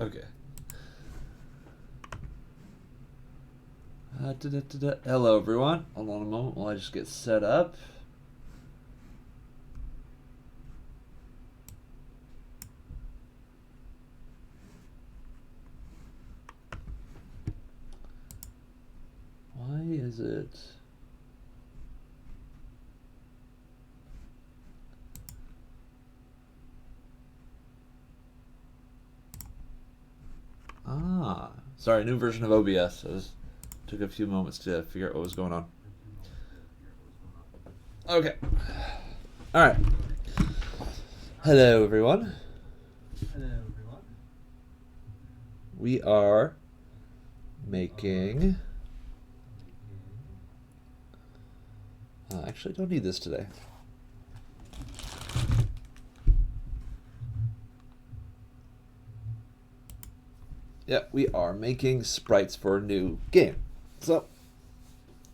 Okay. Hello, everyone. Hold on a moment while I just get set up. Why is it? Sorry, new version of OBS. Took a few moments to figure out what was going on. Okay. All right. Hello, everyone. Hello, everyone. We are making. Actually, don't need this today. Yeah, we are making sprites for a new game. So,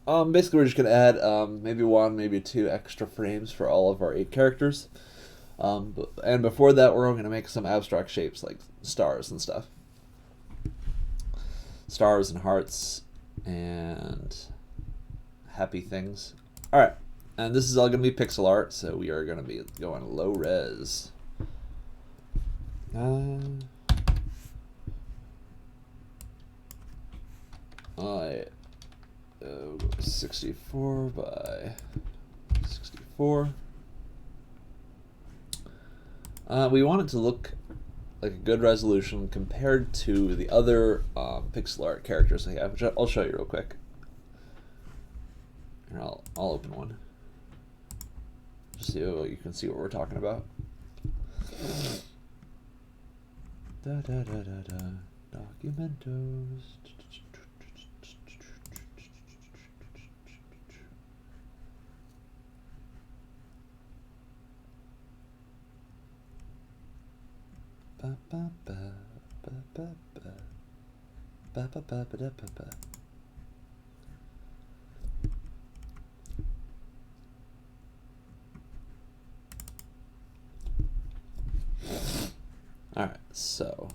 basically, we're just gonna add maybe one, maybe two extra frames for all of our 8 characters. And before that, we're gonna make some abstract shapes like stars and stuff, stars and hearts and happy things. All right, and this is all gonna be pixel art, so we are gonna be going low res. I 64 by 64. We want it to look like a good resolution compared to the other pixel art characters I have, which I'll show you real quick. Here, I'll open one, just so you can see what we're talking about. Documentos. Ba ba ba ba ba ba ba ba ba ba da ba ba. All right, so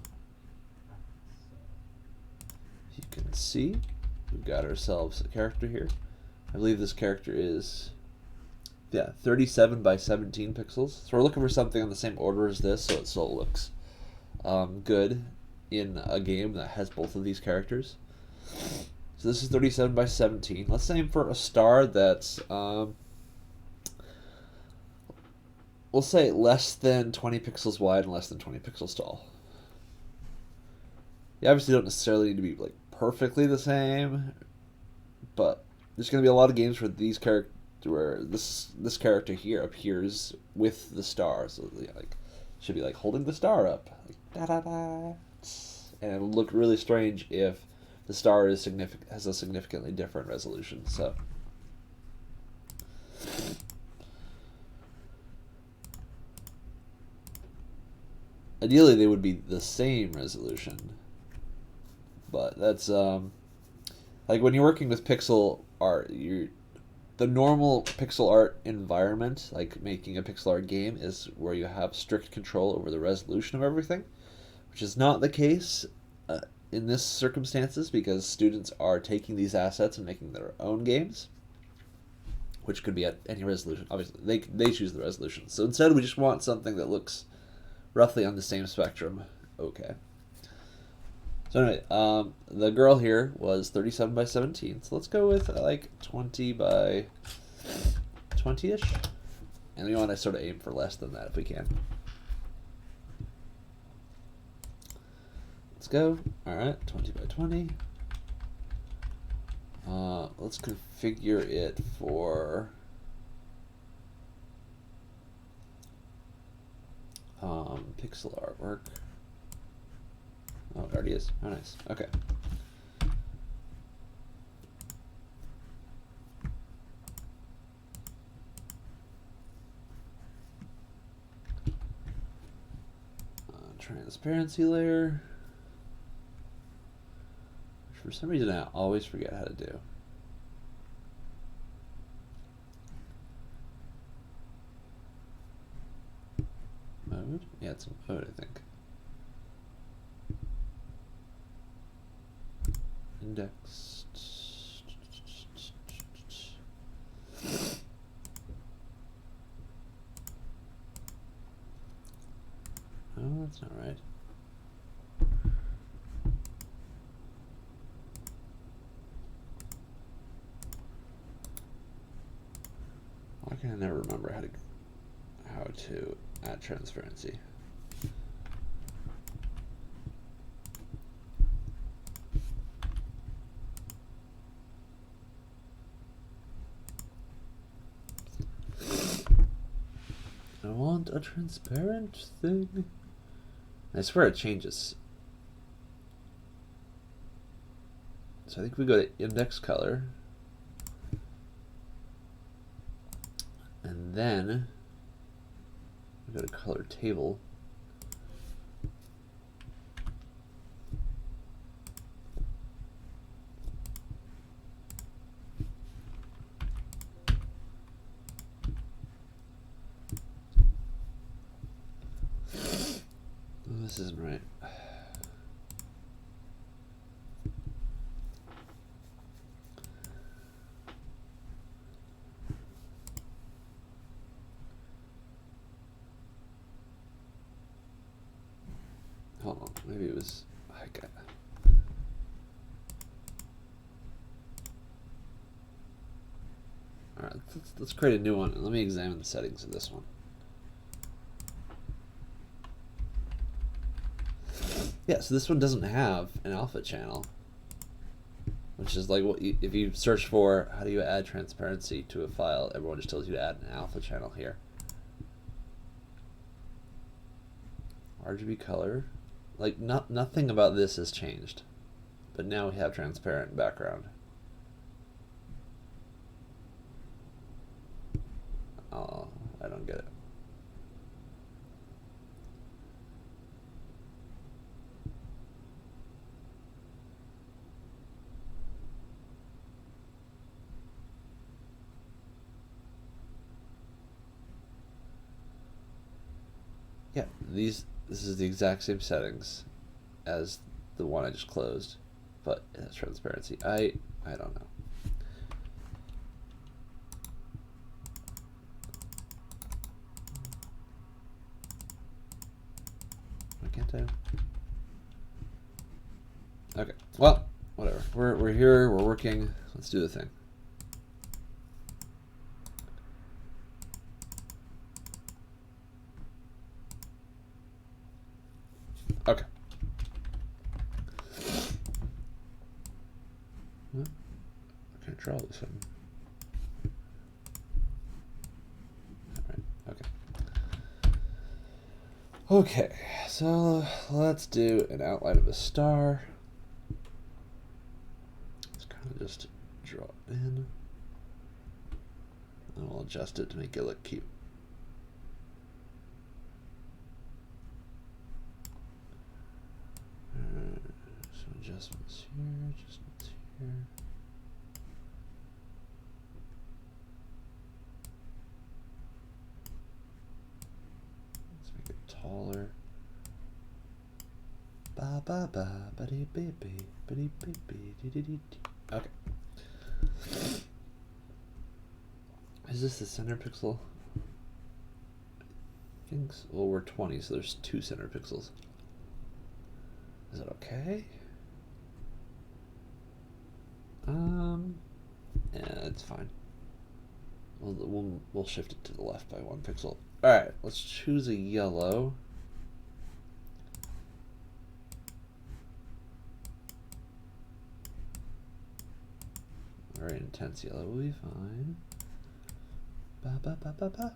you can see we've got ourselves a character here. I believe this character is 37 by 17 pixels. So we're looking for something in the same order as this, so it still looks good in a game that has both of these characters. So this is 37 by 17. Let's aim for a star that's we'll say less than 20 pixels wide and less than 20 pixels tall. You obviously don't necessarily need to be like perfectly the same, but there's going to be a lot of games where these characters, where this character here appears with the star, so like should be like holding the star up, like da da da, and it'll look really strange if the star is has a significantly different resolution. So. Ideally, they would be the same resolution, but that's like when you're working with pixel art, the normal pixel art environment, like making a pixel art game, is where you have strict control over the resolution of everything, which is not the case in this circumstances because students are taking these assets and making their own games, which could be at any resolution. Obviously, they choose the resolution. So instead, we just want something that looks roughly on the same spectrum. Okay. So anyway, the girl here was 37 by 17. So let's go with like 20 by 20-ish. And we want to sort of aim for less than that if we can. Let's go. All right, 20 by 20. Let's configure it for pixel artwork. Oh, it already is. Oh, nice. Okay. Transparency layer. Which for some reason I always forget how to do. Mode? Yeah, it's mode, I think. indexed. Oh, that's not right. Why can I never remember how to add transparency? I want a transparent thing. I swear it changes. So I think we go to index color. And then we go to color table. Oh, this isn't right. Hold on, maybe it was. Okay. All right, let's create a new one and let me examine the settings of this one. Yeah, so this one doesn't have an alpha channel, which is like what if you search for how do you add transparency to a file, everyone just tells you to add an alpha channel here. RGB color, like nothing about this has changed, but now we have transparent background. Oh, I don't get it. Yeah, this is the exact same settings as the one I just closed, but it has transparency. I don't know. Why can't I? Okay, well, whatever. We're here. We're working. Let's do the thing. Okay. What? I can't draw this one. Alright, okay. Okay, so let's do an outline of a star. Let's kind of just draw it in. And we'll adjust it to make it look cute. So adjustments here, adjustments here. Let's make it taller. Ba ba ba ba dee bee bee ba dee bee bee dee dee dee dee. Okay. Is this the center pixel? I think so. Well, we're 20, so there's 2 center pixels. Is it okay? Yeah, it's fine. We'll shift it to the left by 1 pixel. All right, let's choose a yellow. Very intense yellow will be fine. Ba ba ba ba ba.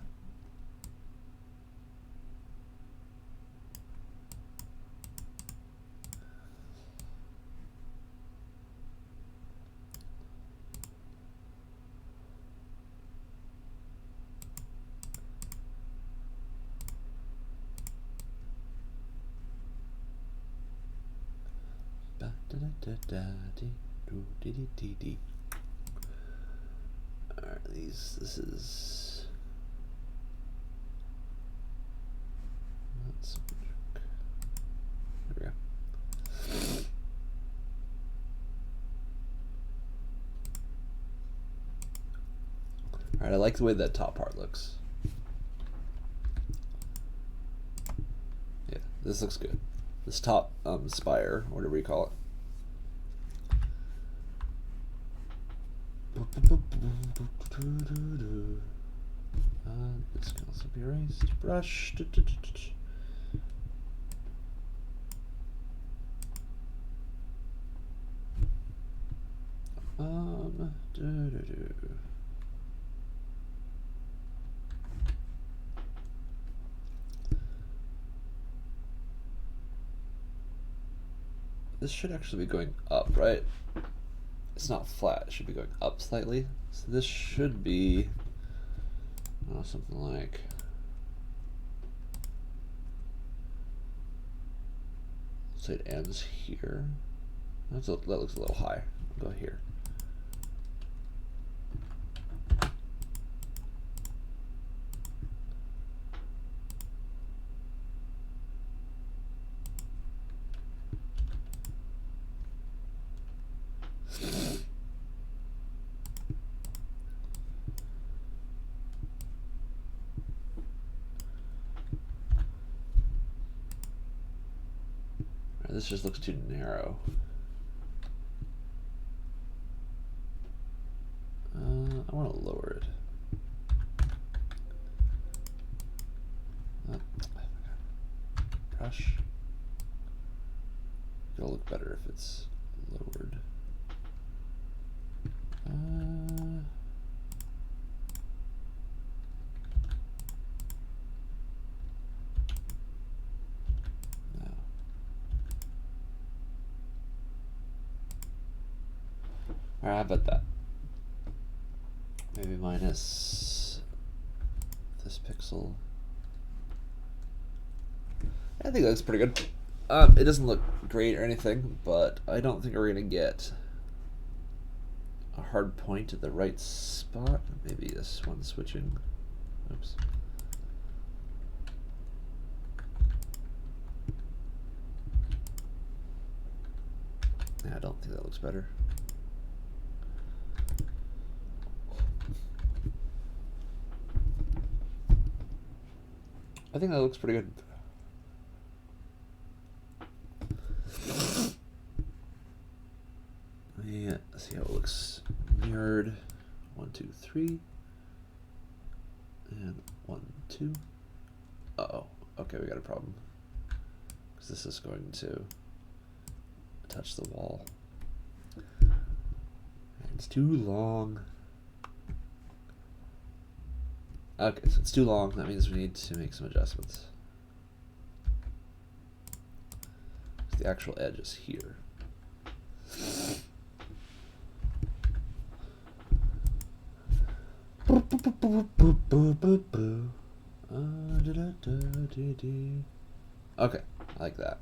Ba da da da da dee doo dee dee dee dee. Alright, this is not symmetric. There we go. Alright, I like the way that top part looks. Yeah, this looks good. This top spire, whatever you call it. This can also be erased. Brush. This should actually be going up, right? It's not flat, it should be going up slightly. So this should be something like say it ends here. That looks a little high. I'll go here. This just looks too narrow. I want to lower it. Brush. It'll look better if it's lowered. Alright, how about that? Maybe minus this pixel. I think that's pretty good. It doesn't look great or anything, but I don't think we're gonna get a hard point at the right spot. Maybe this one switching. Oops. Yeah, I don't think that looks better. I think that looks pretty good. Let me see how it looks mirrored. 1, 2, 3. And 1, 2. Uh-oh. Okay, we got a problem. Because this is going to touch the wall. And it's too long. Okay, so it's too long. That means we need to make some adjustments. The actual edge is here. Okay, I like that.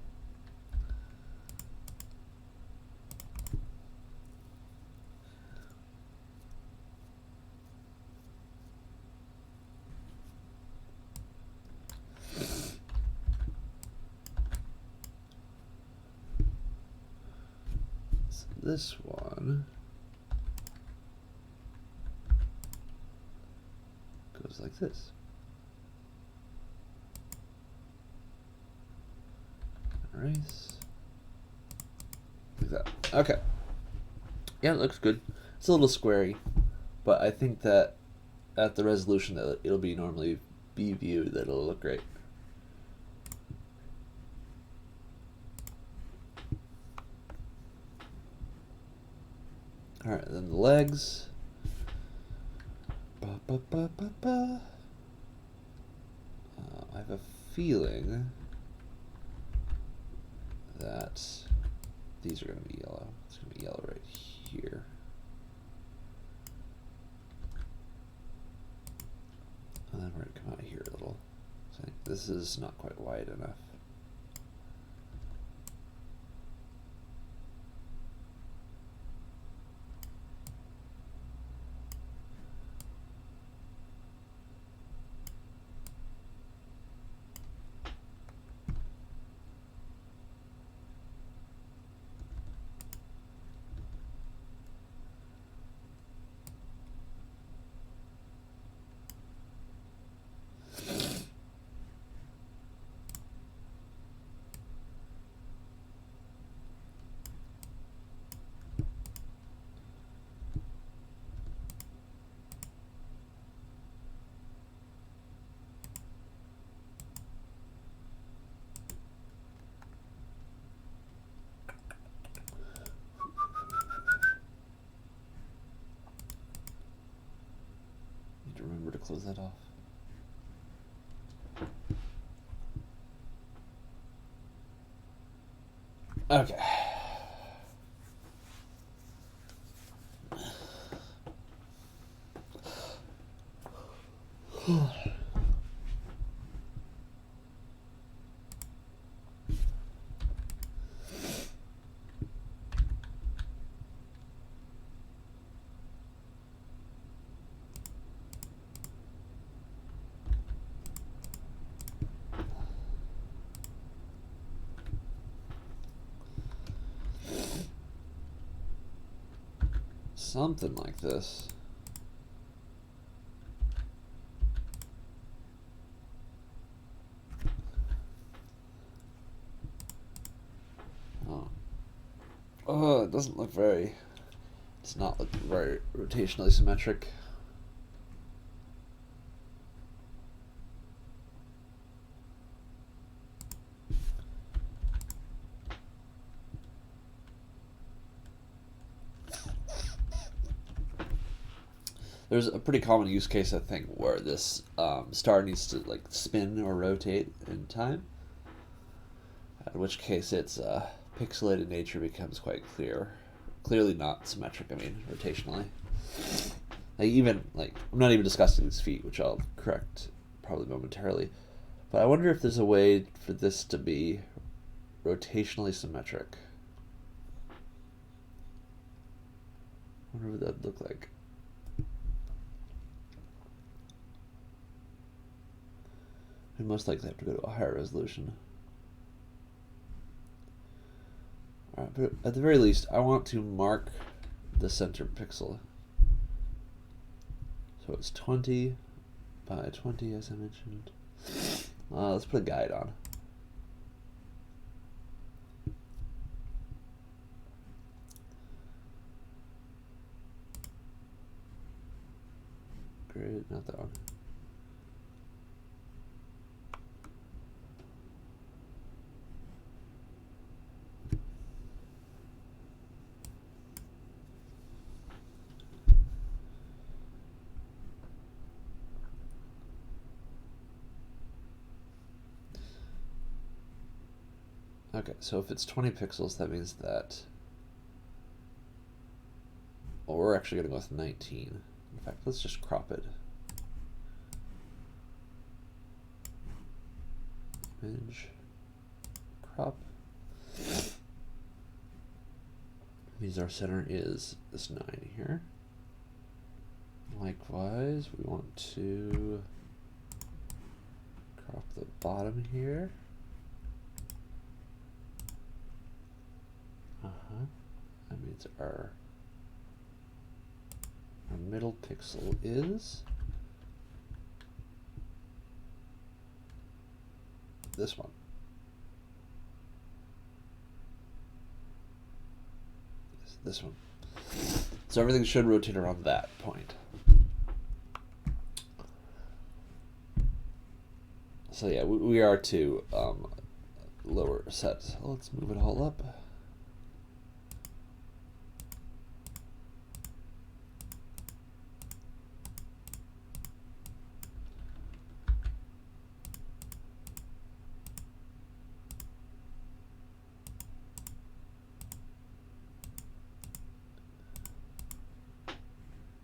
So this one goes like this. Erase. Like that. Okay. Yeah, it looks good. It's a little squarey, but I think that at the resolution that it'll be normally be viewed, that it'll look great. Alright, then the legs. I have a feeling that these are going to be yellow. It's going to be yellow right here. And then we're going to come out here a little. So I think this is not quite wide enough. close that off. Okay. Something like this. Oh, it doesn't look very... It's not looking very rotationally symmetric. There's a pretty common use case, I think, where this star needs to like spin or rotate in time. In which case, its pixelated nature becomes quite clear. Clearly not symmetric. I mean, rotationally. I'm not even discussing these feet, which I'll correct probably momentarily. But I wonder if there's a way for this to be rotationally symmetric. I wonder what that'd look like. We most likely have to go to a higher resolution. Alright, but at the very least, I want to mark the center pixel. So it's 20 by 20, as I mentioned. Let's put a guide on. Great, not that one. Okay, so if it's 20 pixels, that means that... Well, we're actually going to go with 19. In fact, let's just crop it. Image. Crop. Means our center is this 9 here. Likewise, we want to crop the bottom here. That means our middle pixel is this one. This one. So everything should rotate around that point. So yeah, we are to lower set. So let's move it all up.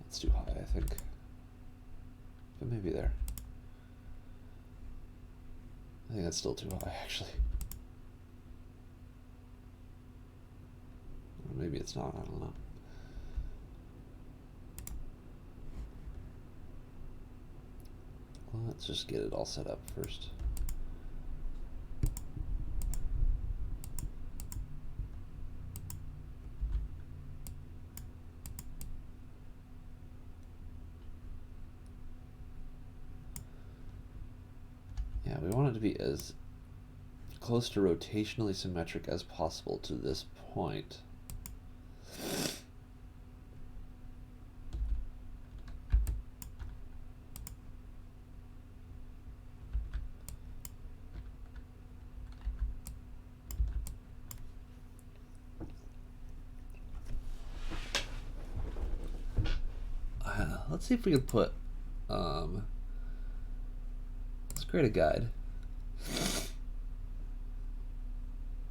That's too high, I think. But maybe there. I think that's still too high, actually. Or maybe it's not, I don't know. Well, let's just get it all set up first. Yeah, we want it to be as close to rotationally symmetric as possible to this point. Let's see if we can put Let's create a guide.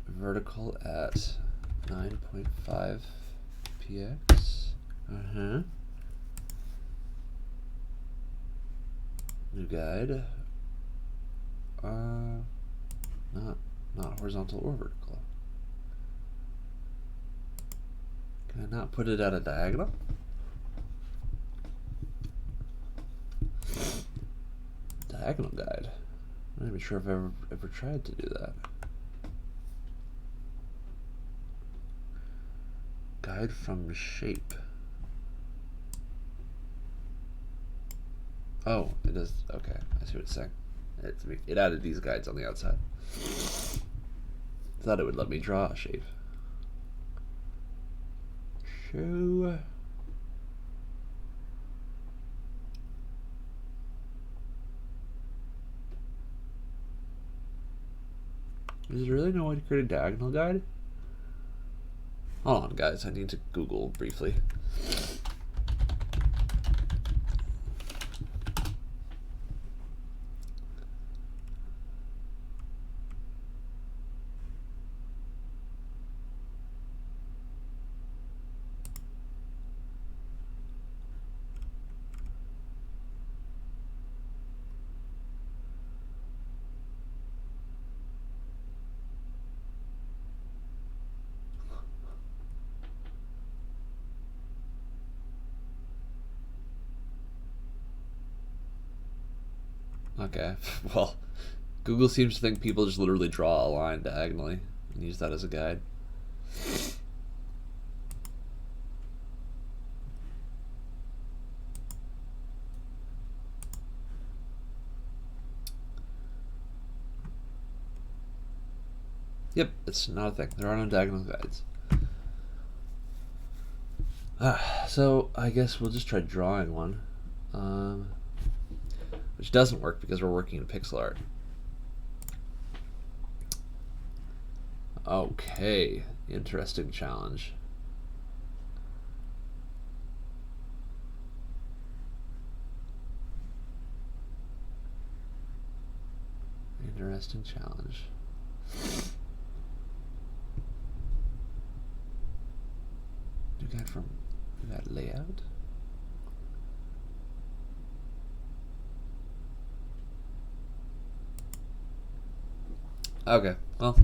Vertical at 9.5 px. New guide. Not horizontal or vertical. Can I not put it at a diagonal? Diagonal guide. I'm not even sure if I've ever tried to do that. Guide from shape. Oh, it is. Okay, I see what it's saying. It added these guides on the outside. Thought it would let me draw a shape. Show. Is there really no way to create a diagonal guide? Hold on, guys. I need to Google briefly. Okay, well, Google seems to think people just literally draw a line diagonally and use that as a guide. Yep, it's not a thing. There are no diagonal guides. So I guess we'll just try drawing one. Which doesn't work because we're working in pixel art. Okay, interesting challenge. Interesting challenge. New guide from that layout. Okay, well.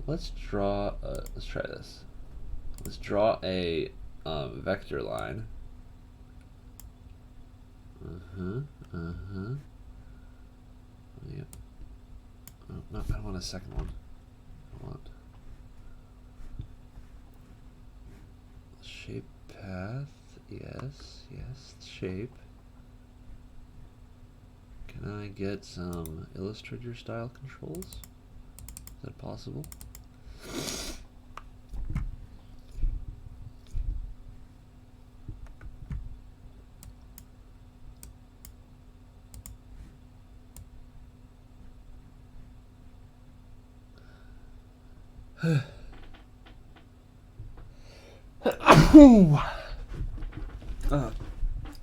Let's draw. Let's try this. Let's draw a vector line. Yep. Oh, no, I want a second one. I want shape path. Yes, shape. Can I get some Illustrator style controls? Is that possible?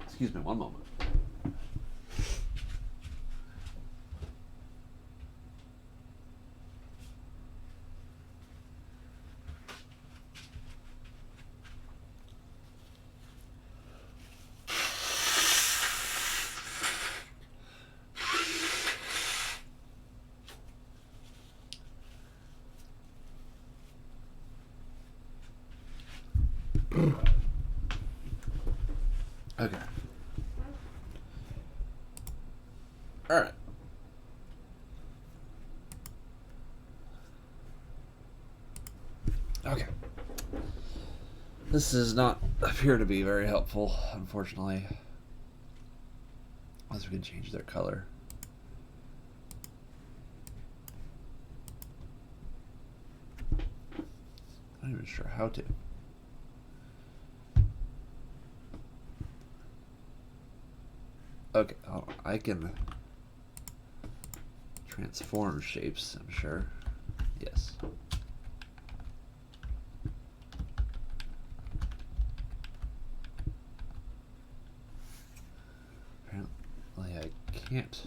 Excuse me, one moment. Okay. All right. Okay. This does not appear to be very helpful, unfortunately. Unless we can change their color. I'm not even sure how to. Okay, I can transform shapes, I'm sure. Yes. can't.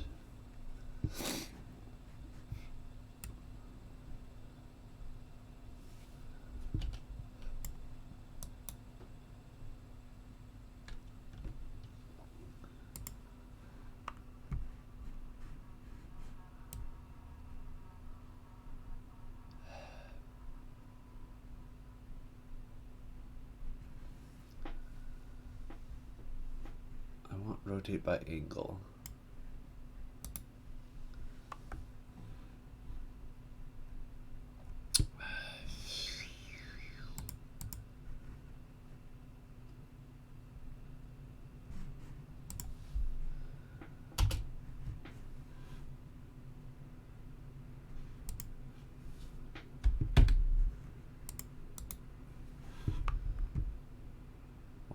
I want rotate by angle.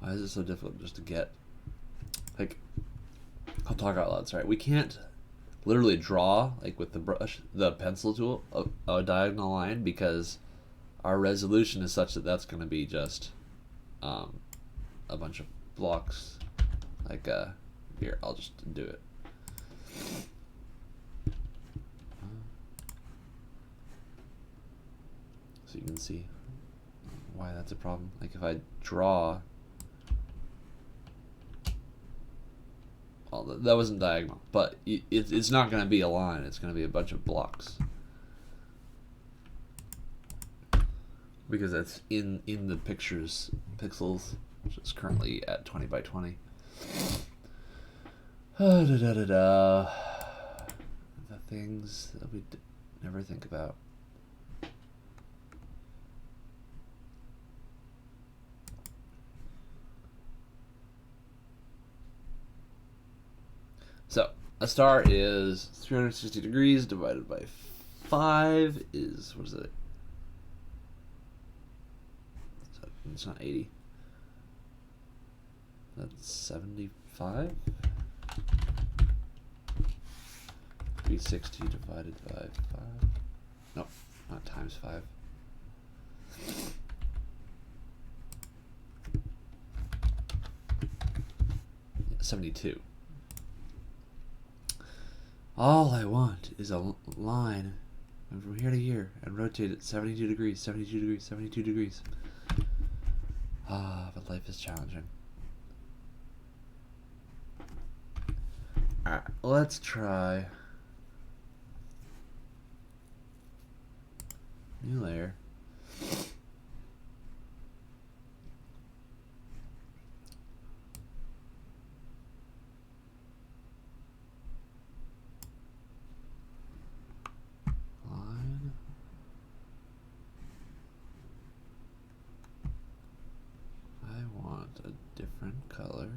Why is it so difficult just to get? Like, I'll talk out loud. Sorry, we can't literally draw like with the brush, the pencil tool, a diagonal line because our resolution is such that that's going to be just a bunch of blocks. Like here, I'll just do it. So you can see why that's a problem. Like if I draw, well, that wasn't diagonal, but it's not going to be a line. It's going to be a bunch of blocks because that's in the pictures pixels, which is currently at 20 by 20. The things that we never think about. So, a star is 360 degrees divided by 5 is, what is it? So it's not 80. That's 75? 360 divided by 5. Nope, not times 5. 72. All I want is a line from here to here and rotate it 72 degrees, 72 degrees, 72 degrees. Ah, but life is challenging. Alright, let's try new layer. Line. I want a different color.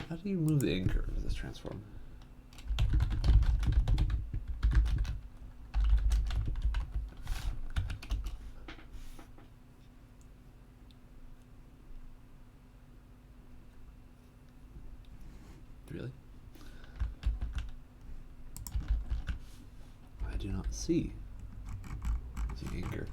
How do you move the anchor of this transform? Really? I do not see the anchor.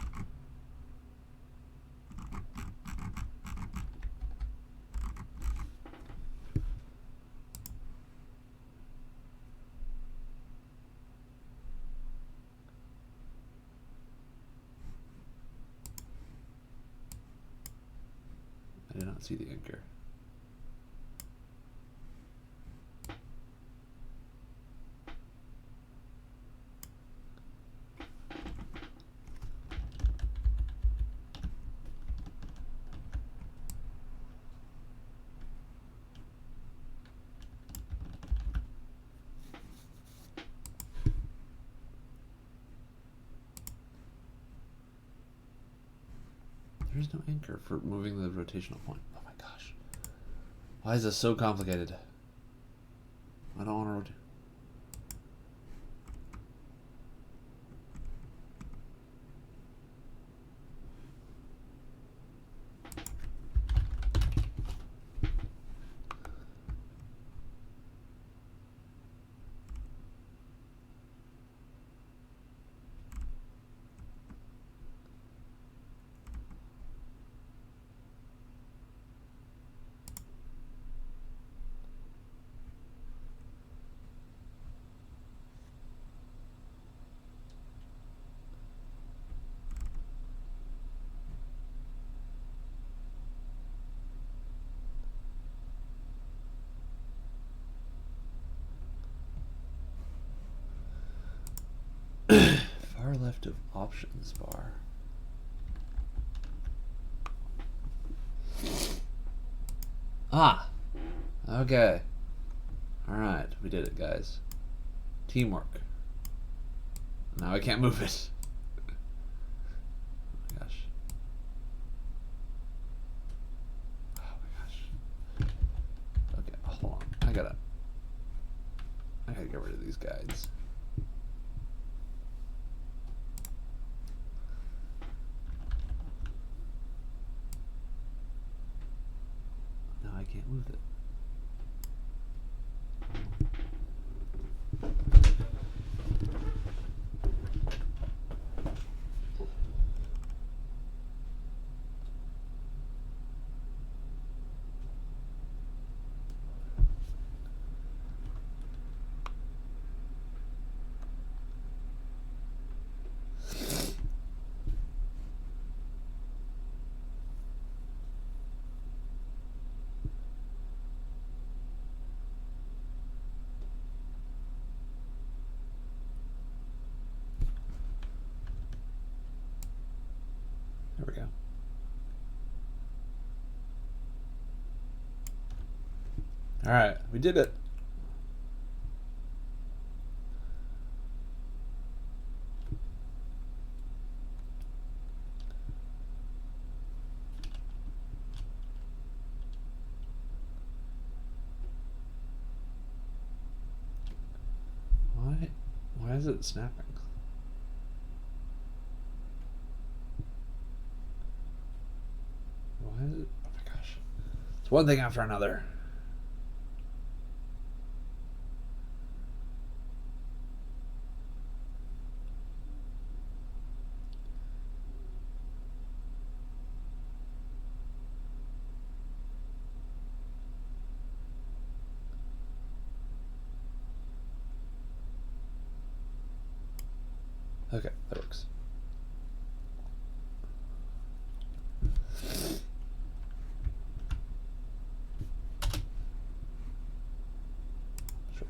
I do not see the anchor. There's no anchor for moving the rotational point. Oh my gosh. Why is this so complicated? I don't want to. Far left of options bar. Ah, okay. All right, we did it, guys. Teamwork. Now I can't move it. Oh my gosh. Oh my gosh. Okay, hold on. I gotta get rid of these guides. Now I can't move it. There we go. All right, we did it. Why is it snapping? Why is it? Oh my gosh. It's one thing after another. Okay, that works. Sure.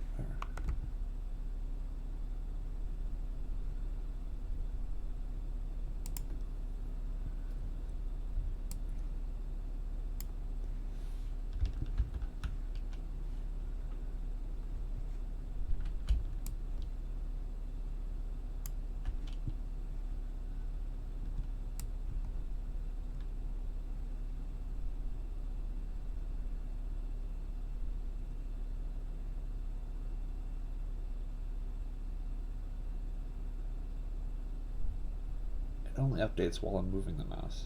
It only updates while I'm moving the mouse.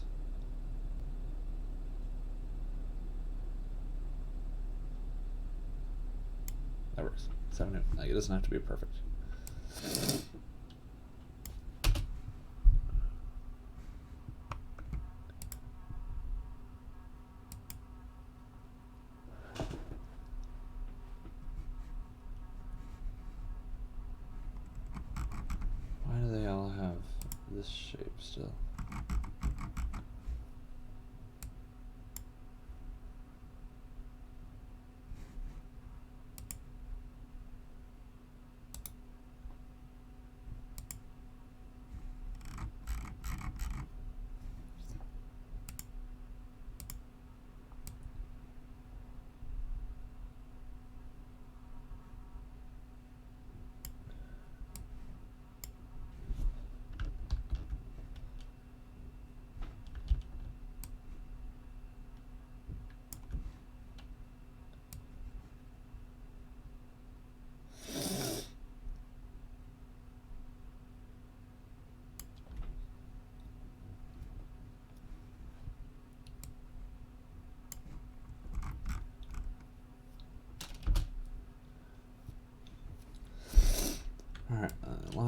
That works. 7. Like, it doesn't have to be perfect. Why do they all have this shape still?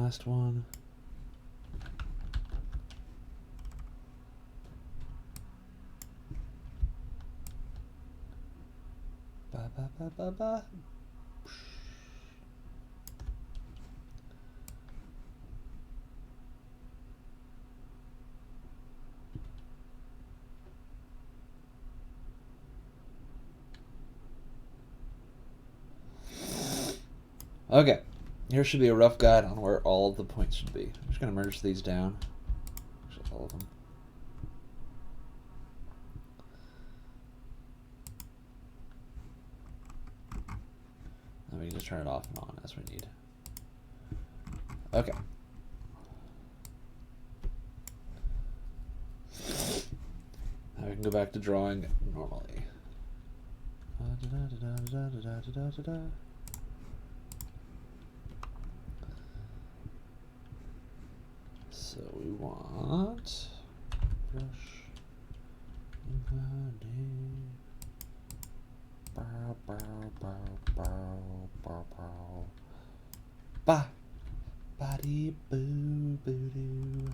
last one. Ba ba ba ba ba. Okay, here should be a rough guide on where all the points should be. I'm just going to merge these down. Actually, all of them. And we can just turn it off and on as we need. Okay. Now we can go back to drawing normally. So we want brush. Ba body boo boo doo.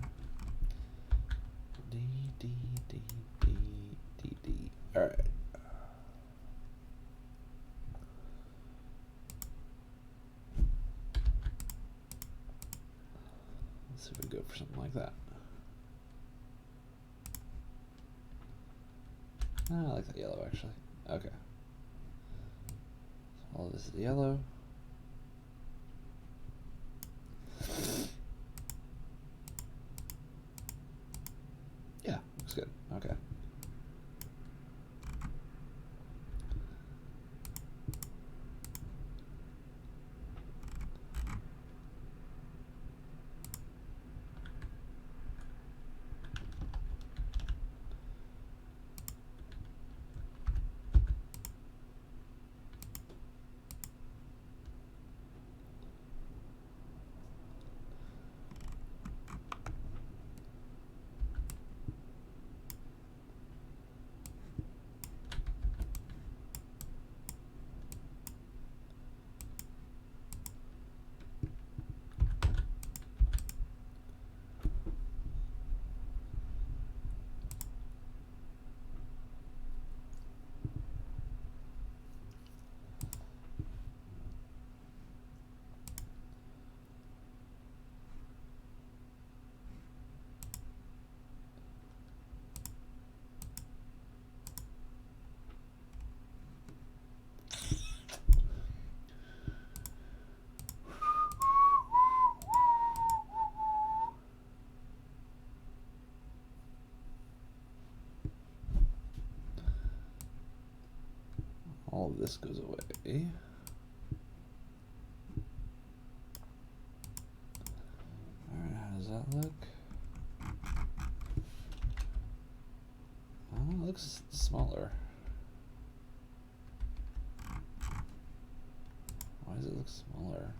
D D D D D D. All right. Let's see if we go for something like that. I like that yellow actually. Okay. So all of this is yellow. Yeah, looks good. Okay. All of this goes away. Alright, how does that look? Oh, it looks smaller. Why does it look smaller?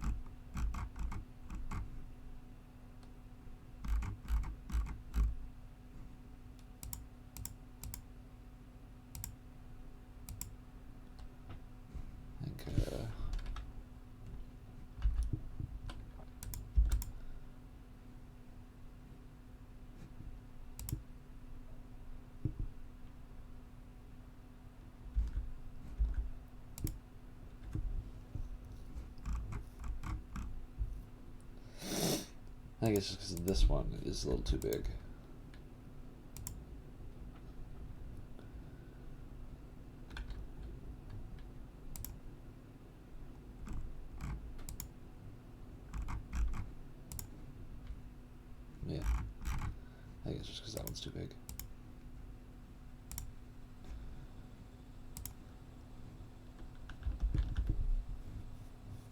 I think, I think it's just because this one is a little too big. Yeah. I think it's just because that one's too big.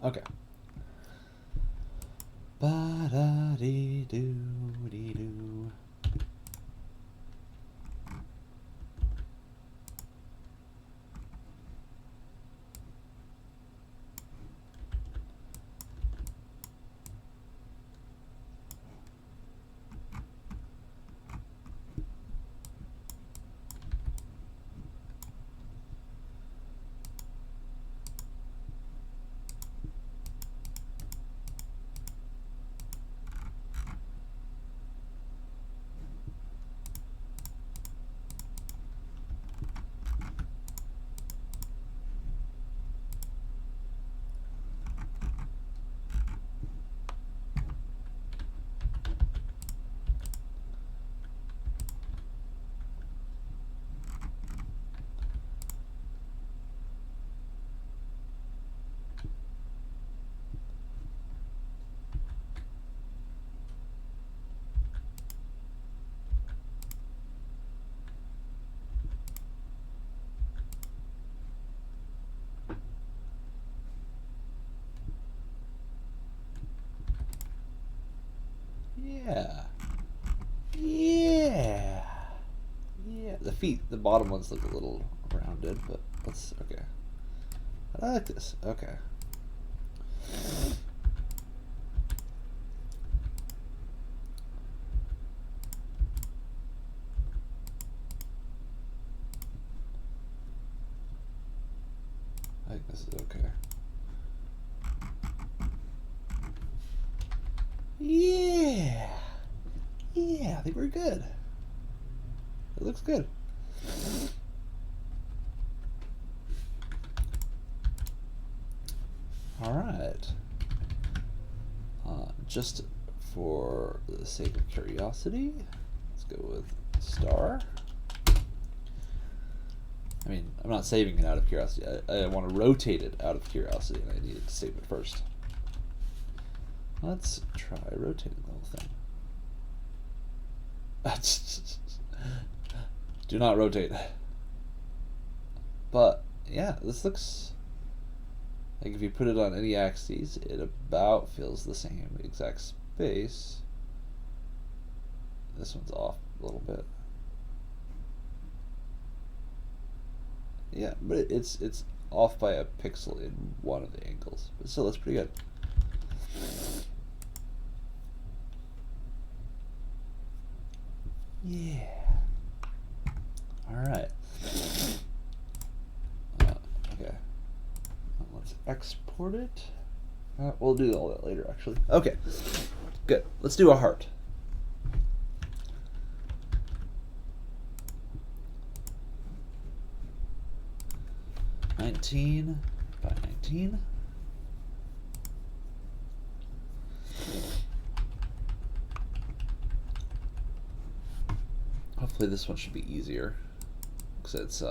Okay. Ba-da-dee-doo-dee-doo. Yeah. Yeah. Yeah. The feet, the bottom ones look a little rounded, but let's, okay. I like this. Okay. I think this is okay. Yeah. Yeah, I think we're good. It looks good. All right. Just for the sake of curiosity, let's go with star. I mean, I'm not saving it out of curiosity. I want to rotate it out of curiosity, and I needed to save it first. Let's try rotating the whole thing. Do not rotate. But, yeah, this looks... like if you put it on any axes, it about fills the same exact space. This one's off a little bit. Yeah, but it's off by a pixel in one of the angles. But still, that's pretty good. Yeah. Alright. Okay. Let's export it. We'll do all that later, actually. Okay. Good. Let's do a heart. (19 by 19). Hopefully this one should be easier, because it's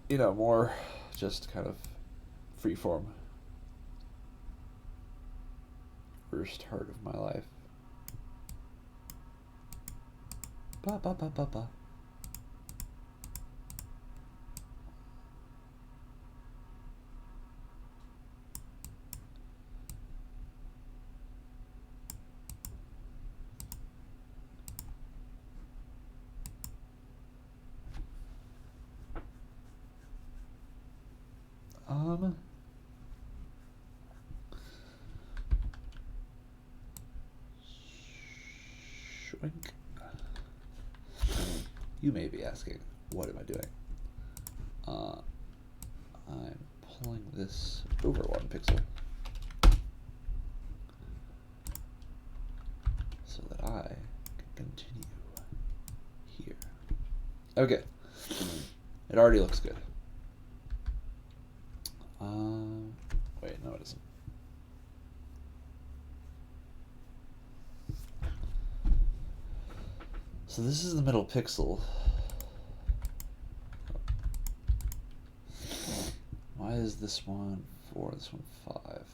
you know, more just kind of freeform. Worst heart of my life. Ba ba ba ba ba. Shrink. You may be asking, what am I doing? I'm pulling this over 1 pixel so that I can continue here. Okay. It already looks good. Wait, no it isn't. So this is the middle pixel. Why is this one 4, this one 5?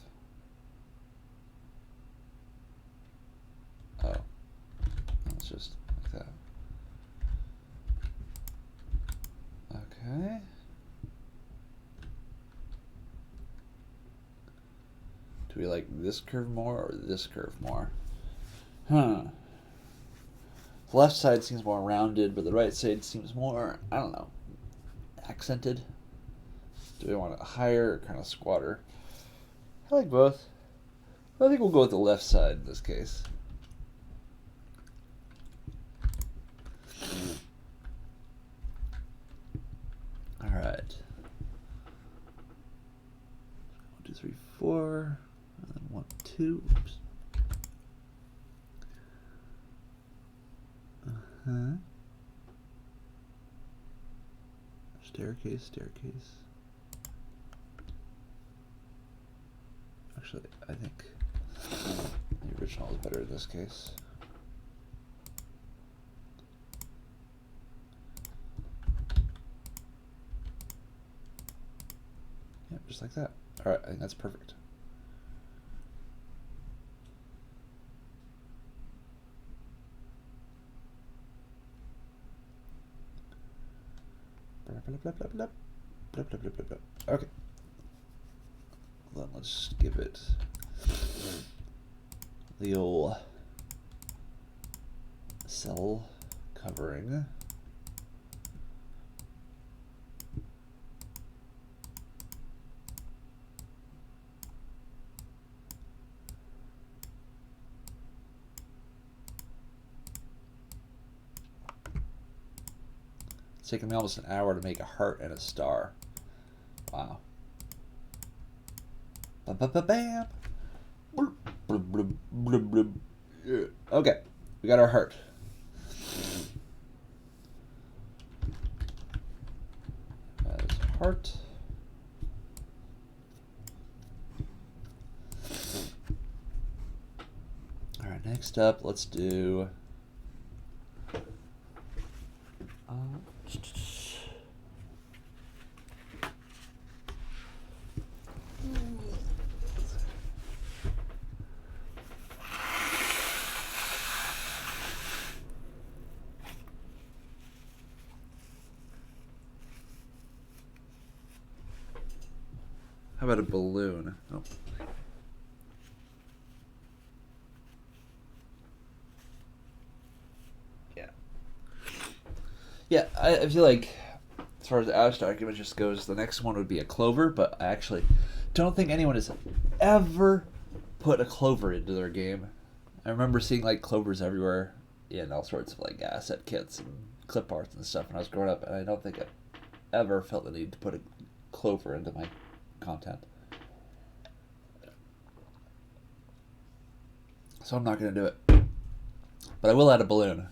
Oh. It's just like that. Okay. Do we like this curve more or this curve more? Huh. The left side seems more rounded, but the right side seems more, I don't know, accented. Do we want it higher or kind of squatter? I like both. I think we'll go with the left side in this case. All right. 1, 2, 3, 4, and then 1, 2. Oops. Staircase, staircase. Actually, I think the original is better in this case. Yeah, just like that. All right, I think that's perfect. Okay. Then let's give it the old cell covering. It's taken me almost an hour to make a heart and a star. Wow. Ba-ba-ba-bam. Blub, blub, blub, blub, blub. Yeah. Okay, we got our heart. That is heart. All right, next up, let's do. How about a balloon? Oh. Yeah. Yeah, I feel like as far as the abstract argument just goes, the next one would be a clover, but I actually don't think anyone has ever put a clover into their game. I remember seeing like clovers everywhere in all sorts of like asset kits and clip arts and stuff when I was growing up, and I don't think I ever felt the need to put a clover into my content. So I'm not going to do it. But I will add a balloon.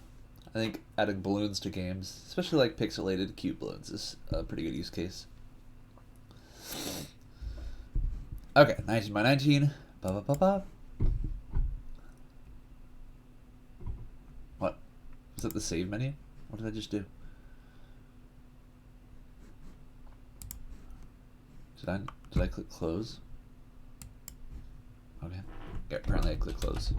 I think adding balloons to games, especially like pixelated cute balloons, is a pretty good use case. Okay, 19 by 19. Ba ba ba ba. What? Is that the save menu? What did I just do? Did I click close? Okay. Yeah, apparently I click close.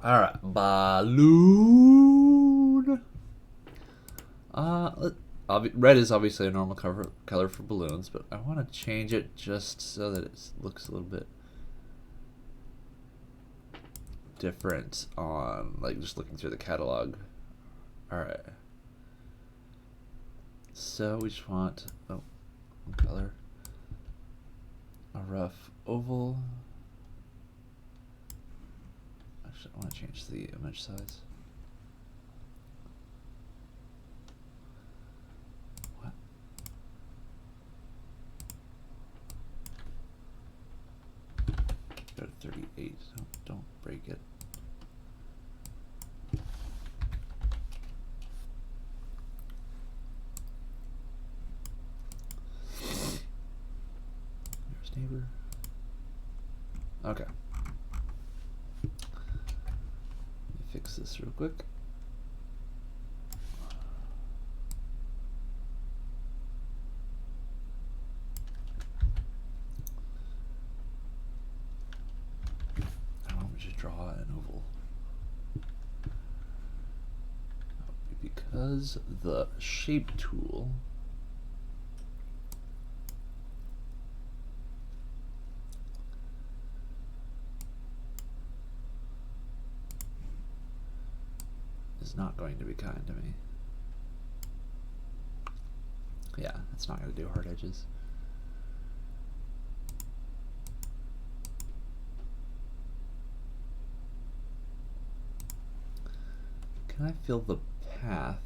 Alright, balloon. Red is obviously a normal color for balloons, but I want to change it just so that it looks a little bit different on, like, just looking through the catalog. Alright. So we just want, one color. A rough oval. Actually, I want to change the image size. What? Go to 38. Don't break it. There's neighbor. Okay. Fix this real quick. I want me to draw an oval. Because the shape tool is not going to be kind to me. Yeah, it's not going to do hard edges. Can I fill the path?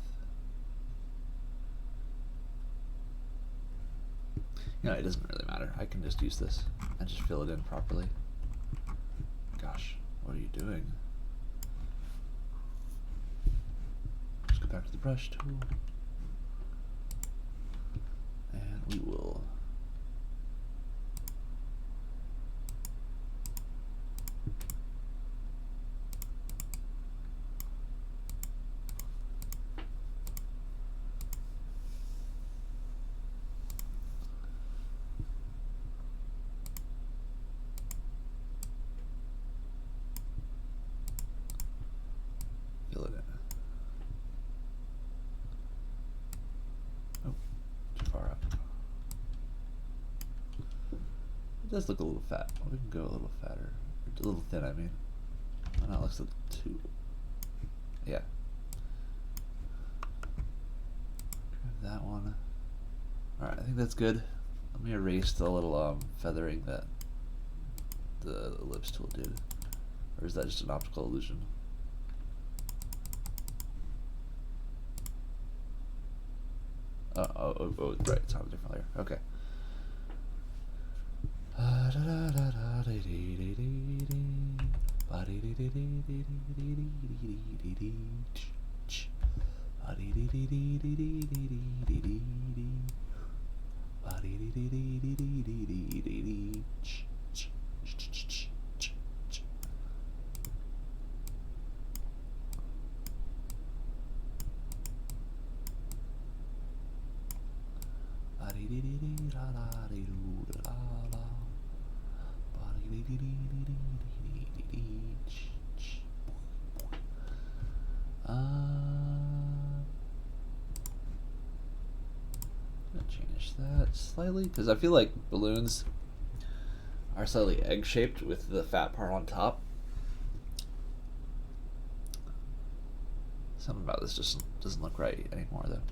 You know, it doesn't really matter. I can just use this and just fill it in properly. Gosh, what are you doing? Just go back to the brush tool. And we will fill it in. Oh, too far up. It does look a little fat. We can go a little fatter. A little thin, I mean. Oh, no, it looks a little too... Yeah. Grab that one. Alright, I think that's good. Let me erase the little feathering that the ellipse tool did. Or is that just an optical illusion? Oh, right, it's on a different layer. Okay. Change that slightly because I feel like balloons are slightly egg-shaped with the fat part on top. Something about this just doesn't look right anymore, though.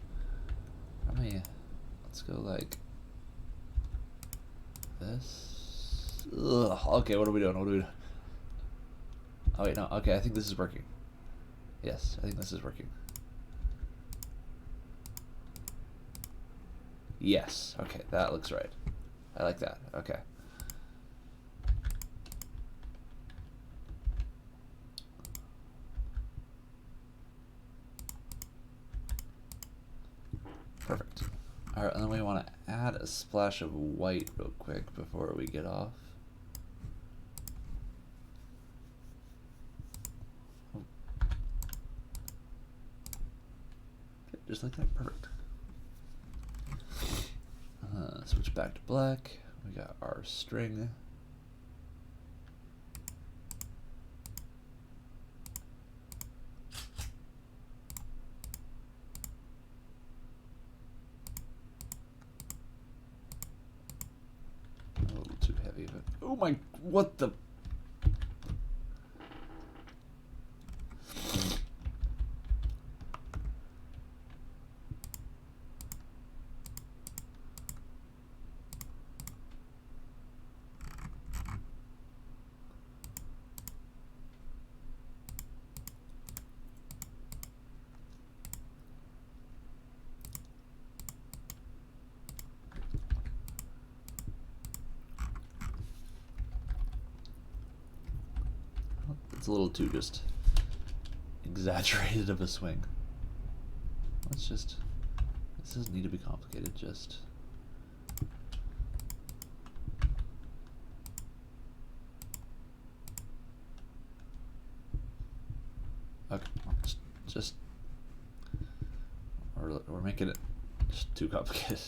Let's go like this. Ugh. Okay, what are we doing? Oh wait, no. Okay, I think this is working. Yes, I think this is working. Yes. Okay, that looks right. I like that. Okay. Perfect. Alright, and then we want to add a splash of white real quick before we get off. Oh. Okay, just like that. Perfect. Switch back to black. We got our string. A little too heavy, but oh my, what the? It's a little too just exaggerated of a swing. Let's just, this doesn't need to be complicated, just. Okay, just we're making it just too complicated.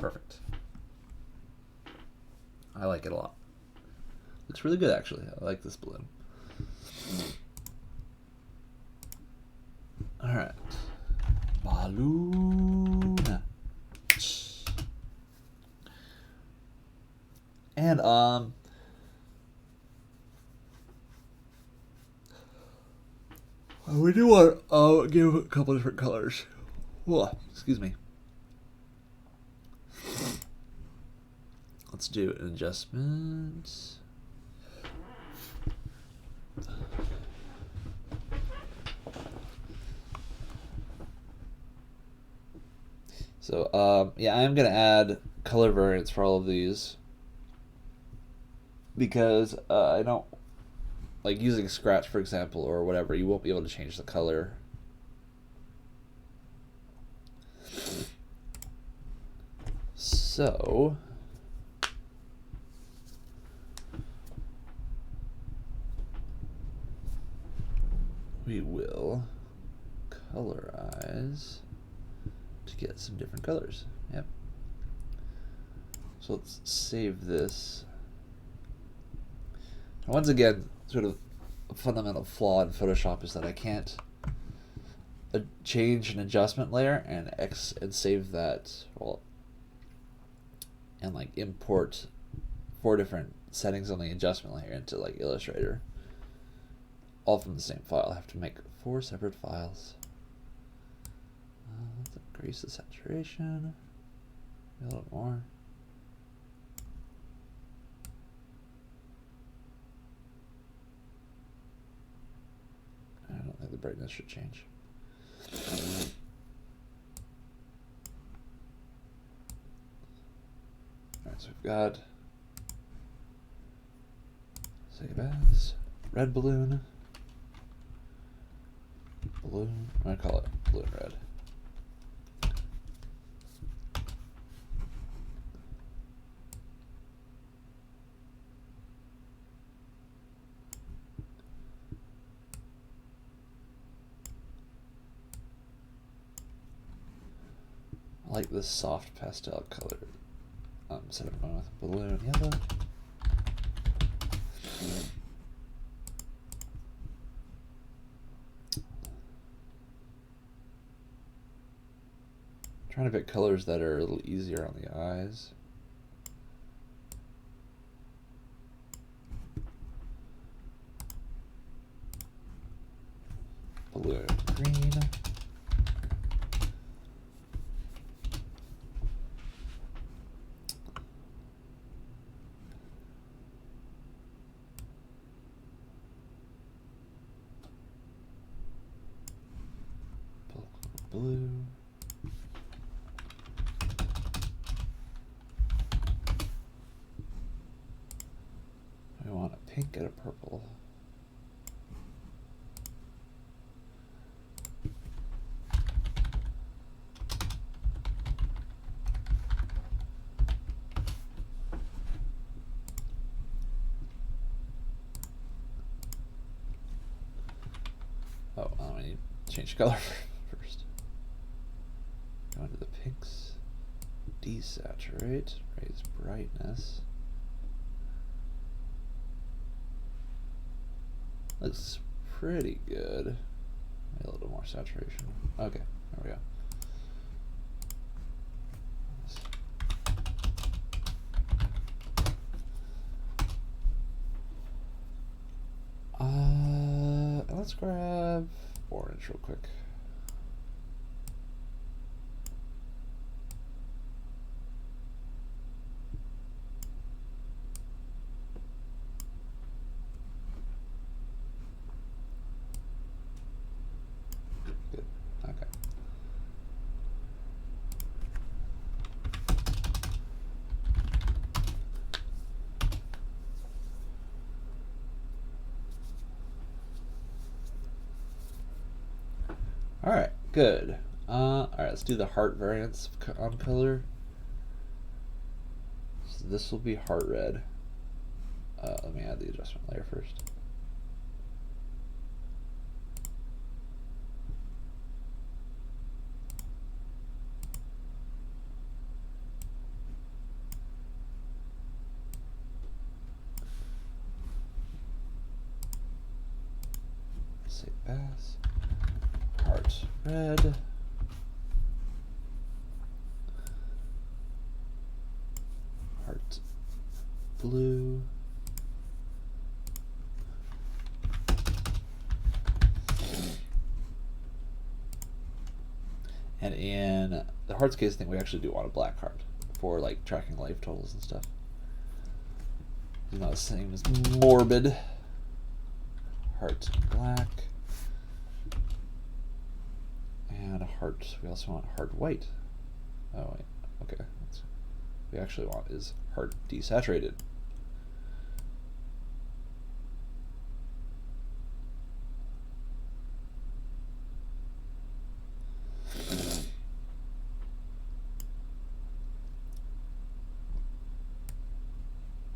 Perfect. I like it a lot. Looks really good, actually. I like this balloon. All right, balloon. And we do want to give a couple different colors. Whoa, excuse me. Let's do an adjustment. So yeah, I'm gonna add color variants for all of these because I don't like using Scratch, for example, or whatever. You won't be able to change the color. So we will colorize to get some different colors. Yep. So let's save this. And once again, sort of a fundamental flaw in Photoshop is that I can't change an adjustment layer and save that, well, and like import 4 different settings on the adjustment layer into like Illustrator, all from the same file. I have to make 4 separate files. Let's increase the saturation a little more. I don't think the brightness should change. Alright, so we've got save as red balloon. Balloon, I'm gonna call it balloon red. I like this soft pastel color. Instead of going with balloon yellow. Trying to pick colors that are a little easier on the eyes. Balloon green. Blue. I want a pink and a purple. Oh, I need to change color first. Go into the pinks. Desaturate. Raise brightness. Looks pretty good. Maybe a little more saturation. Okay, there we go. Let's grab orange real quick. Good. Okay. Alright, good. Alright, let's do the heart variants on color. So this will be heart red. Let me add the adjustment layer first. Save as. Heart red. Heart blue. And in the hearts case thing, we actually do want a black heart for like tracking life totals and stuff. It's not the same as morbid. Heart black. And a heart. We also want heart white. Oh wait. Okay. What we actually want is heart desaturated.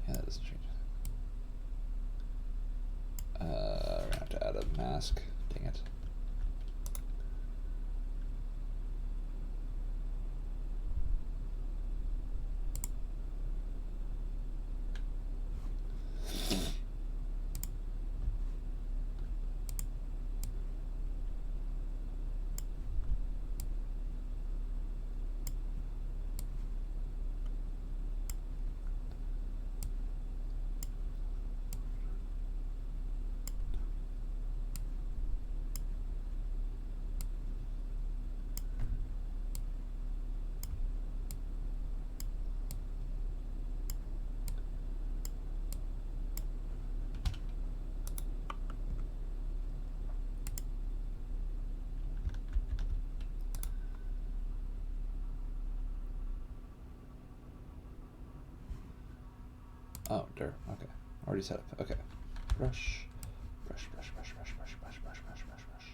Yeah, that doesn't change. We're gonna have to add a mask. Dang it. Oh, dirt. Okay. Already set up. Okay. Brush. Brush, brush, brush, brush, brush, brush, brush, brush, brush, brush.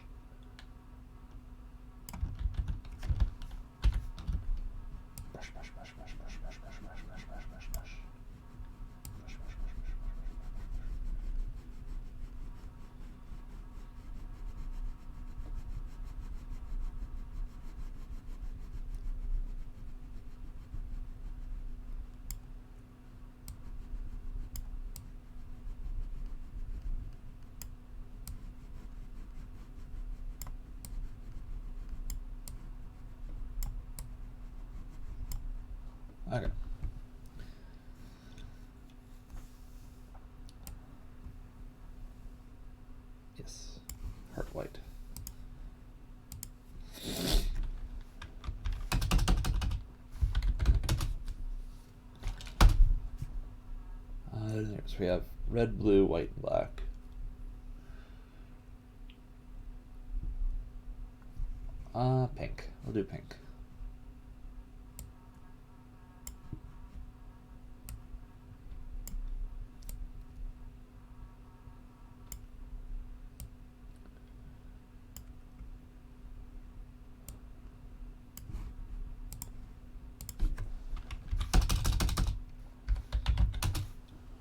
Brush, brush, brush, brush, brush, brush, brush, brush, brush, brush, brush, brush. Brush, brush, brush, brush, brush, brush, brush, brush, brush. Okay. Yes. Heart white. So we have red, blue, white, and black. Pink. We'll do pink.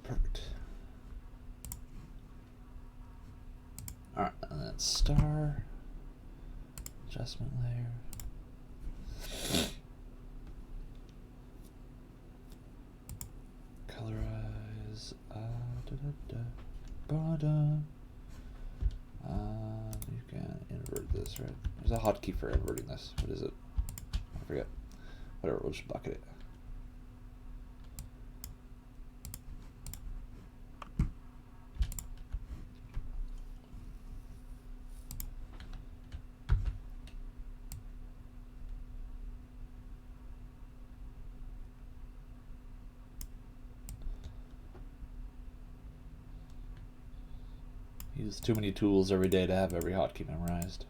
Perfect. Alright, and then star. Adjustment layer. Colorize. You can invert this, right? There's a hotkey for inverting this. What is it? I forget. Whatever, we'll just bucket it. Use too many tools every day to have every hotkey memorized.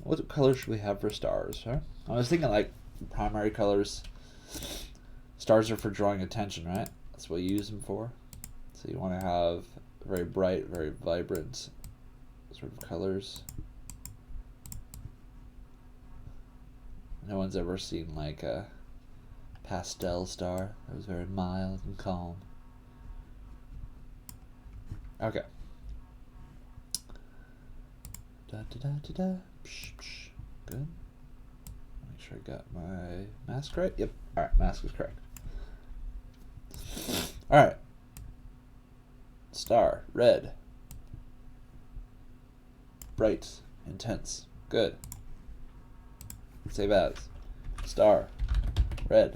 What colors should we have for stars? Huh? I was thinking like primary colors. Stars are for drawing attention, right? That's what you use them for. So you want to have very bright, very vibrant sort of colors. No one's ever seen like a pastel star that was very mild and calm. Okay. Da da da da da. Psh, psh. Good. Make sure I got my mask right. Yep. All right, mask is correct. All right. Star, red. Bright, intense. Good. Save as. Star, red.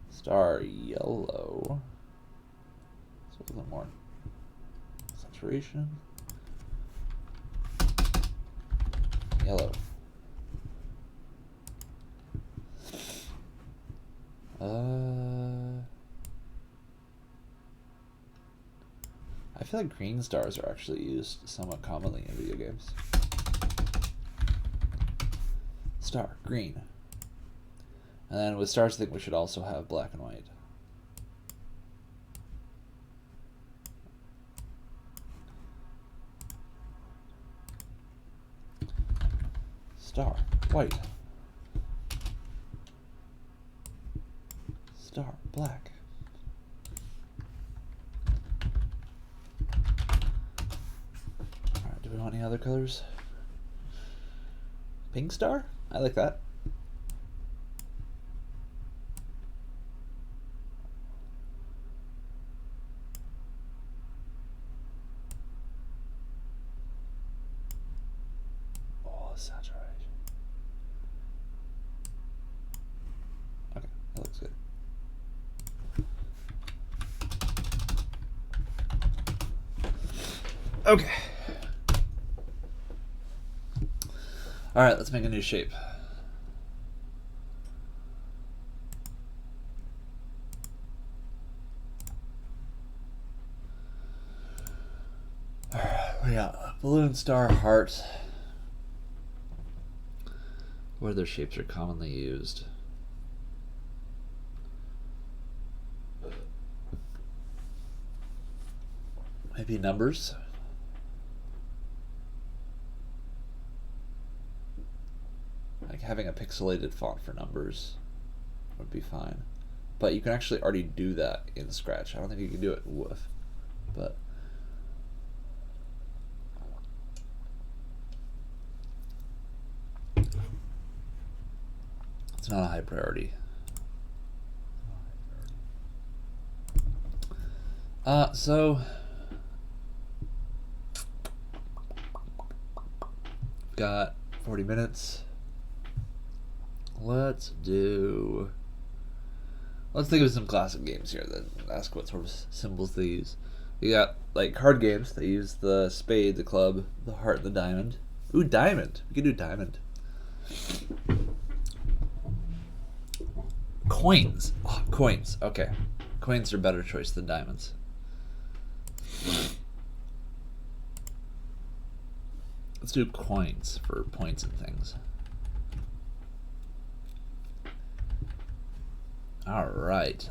Star, yellow. So a little more saturation. Yellow. I feel like green stars are actually used somewhat commonly in video games. Star, green. And then with stars, I think we should also have black and white. Star, white. Star, black. Alright, do we want any other colors? Pink star? I like that. Oh, saturation. Okay, that looks good. Okay. All right, let's make a new shape. All right, we got Balloon, star, heart. What other shapes are commonly used? Maybe numbers? Like having a pixelated font for numbers would be fine. But you can actually already do that in Scratch. I don't think you can do it with, but it's not a high priority. So got 40 minutes. Let's think of some classic games here, then ask what sort of symbols they use. You got like card games. They use the spade, the club, the heart, and the diamond. Ooh, diamond. We can do diamond. Coins. Oh, coins. Okay. Coins are a better choice than diamonds. Let's do coins for points and things. Alright,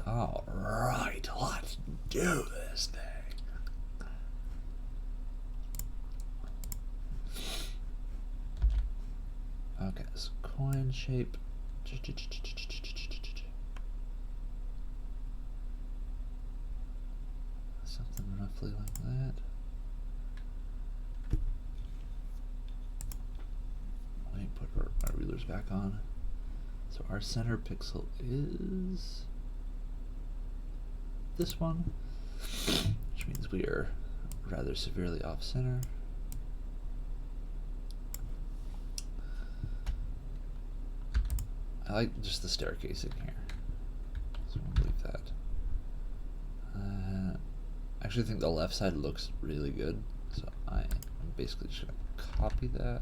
let's do this thing. Okay, so coin shape. Something roughly like that. Let me put our rulers back on. So our center pixel is this one, which means we are rather severely off center. I like just the staircasing here, so we'll leave that. I actually think the left side looks really good, so I'm basically just going to copy that.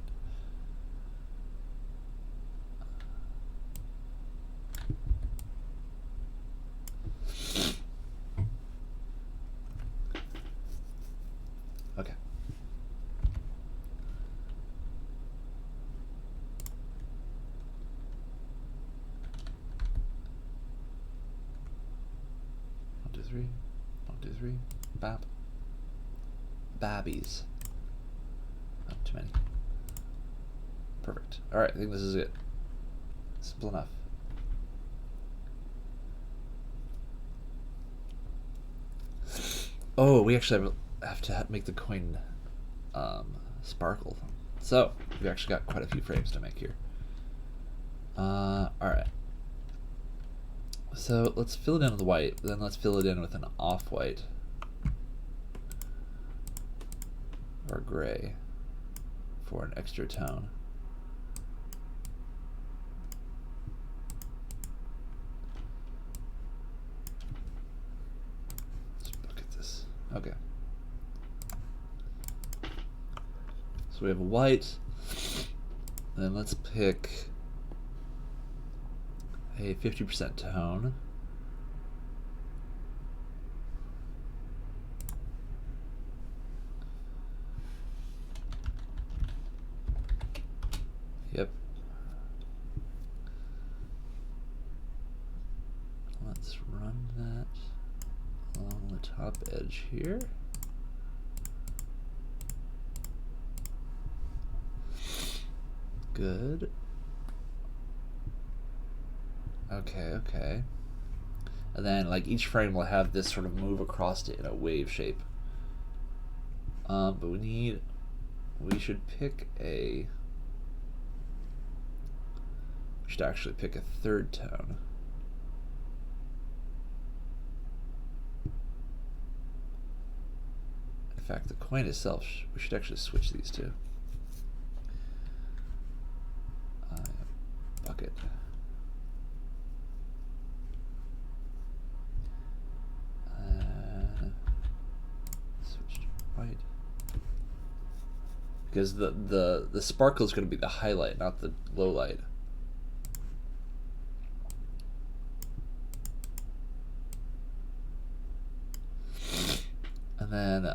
Okay. One, two, three. 1, 2, 3. Bab. Babbies. Not too many. Perfect. Alright, I think this is it. Simple enough. Oh, we actually have to make the coin sparkle. So, we actually got quite a few frames to make here. Alright. So, let's fill it in with white, then let's fill it in with an off-white. Or gray. For an extra tone. Let's look at this. Okay. So we have a white. Then let's pick a 50% tone. Yep. Let's run that along the top edge here. Good. Okay. And then like each frame will have this sort of move across it in a wave shape. But we should actually pick a third tone. In fact, the coin itself, we should actually switch these two. Bucket. Switch to white. Because the sparkle is going to be the highlight, not the low light. And then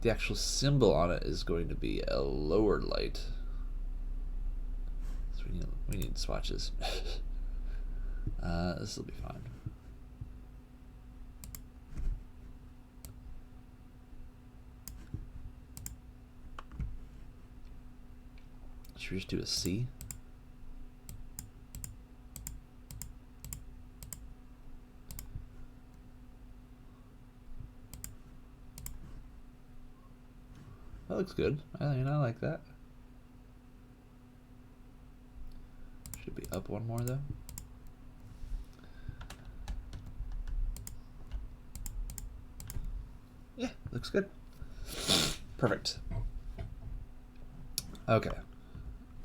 the actual symbol on it is going to be a lower light. So we need swatches. This will be fine. Should we just do a C? That looks good. I like that. Should be up one more though. Yeah, looks good. Perfect. Okay.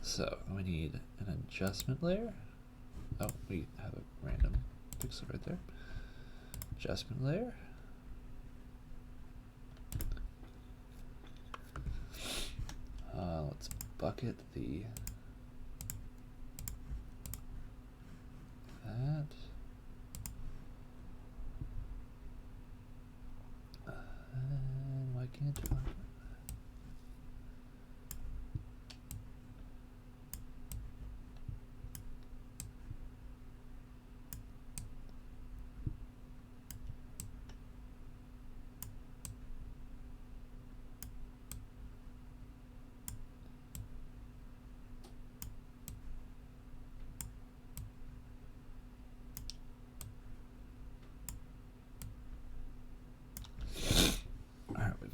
So we need an adjustment layer. Oh, we have a random pixel right there. Adjustment layer. Let's bucket that. Why can't I?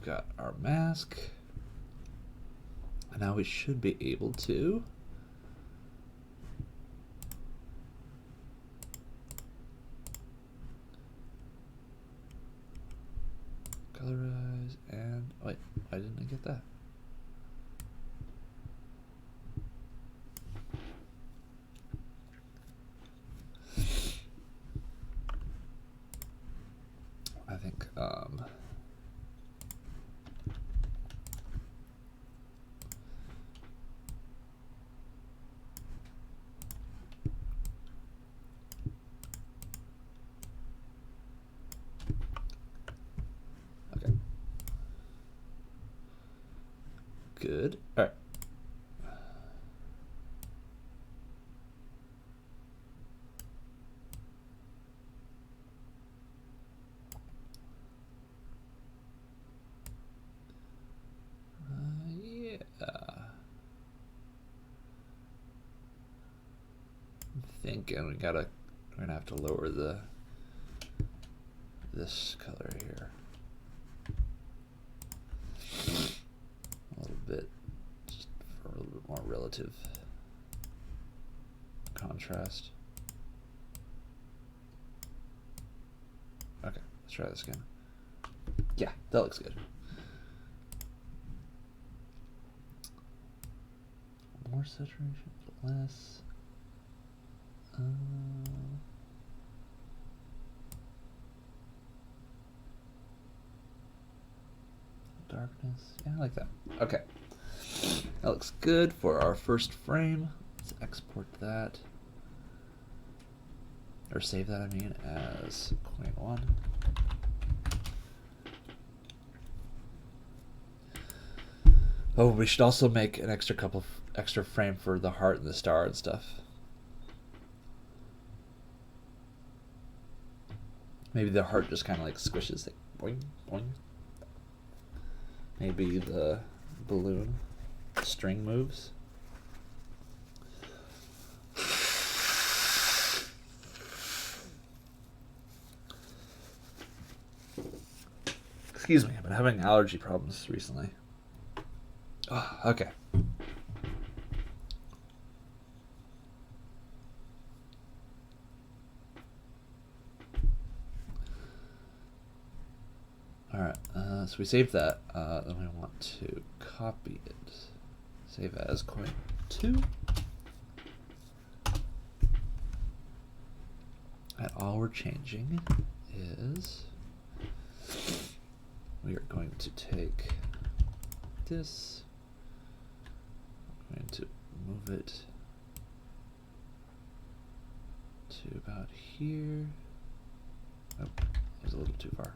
Got our mask, and now we should be able to colorize. And wait, why didn't I get that? I think good. All right. Yeah. I'm thinking we're gonna have to lower this color here a little bit, just for a little bit more relative contrast. Okay, let's try this again. Yeah, that looks good. More saturation, but less. Darkness. Yeah, I like that. Okay. That looks good for our first frame. Let's export that. Or save that, I mean, as 0.1. Oh, we should also make an extra frame for the heart and the star and stuff. Maybe the heart just kind of like squishes, like boing, boing. Maybe the balloon string moves. Excuse me, I've been having allergy problems recently. Oh, okay. Alright, so we saved that. Then we want to copy it. Save as coin 2. And all we're changing is we are going to take this. I'm going to move it to about here. Oh, it was a little too far.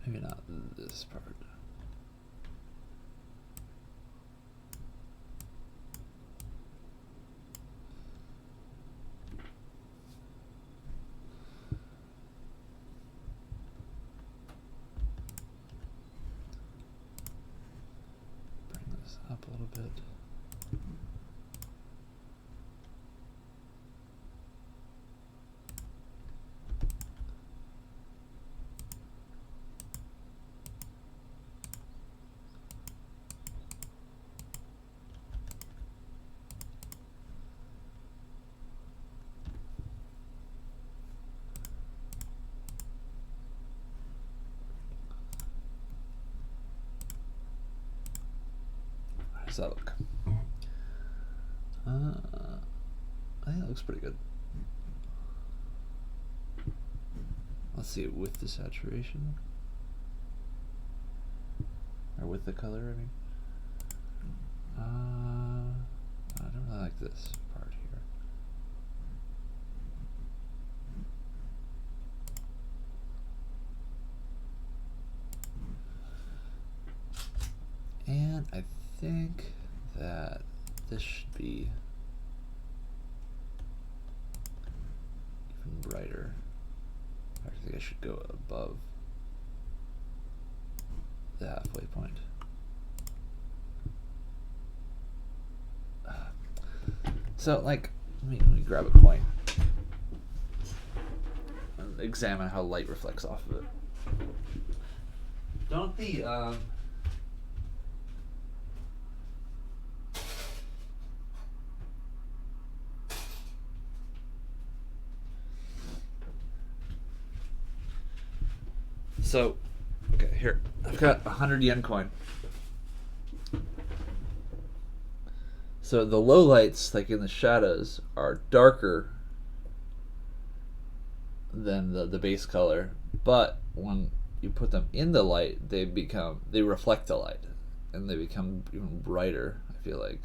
Maybe not this part. Bring this up a little bit. How does that look? I think that looks pretty good. Let's see it with the saturation. Or with the color, I mean. I don't really like this part here. And I think that this should be even brighter. I think I should go above the halfway point. So, like, let me grab a coin and examine how light reflects off of it. Don't the So, okay, here. I've got a 100 yen coin. So the low lights, like in the shadows, are darker than the base color. But when you put them in the light, they reflect the light. And they become even brighter, I feel like.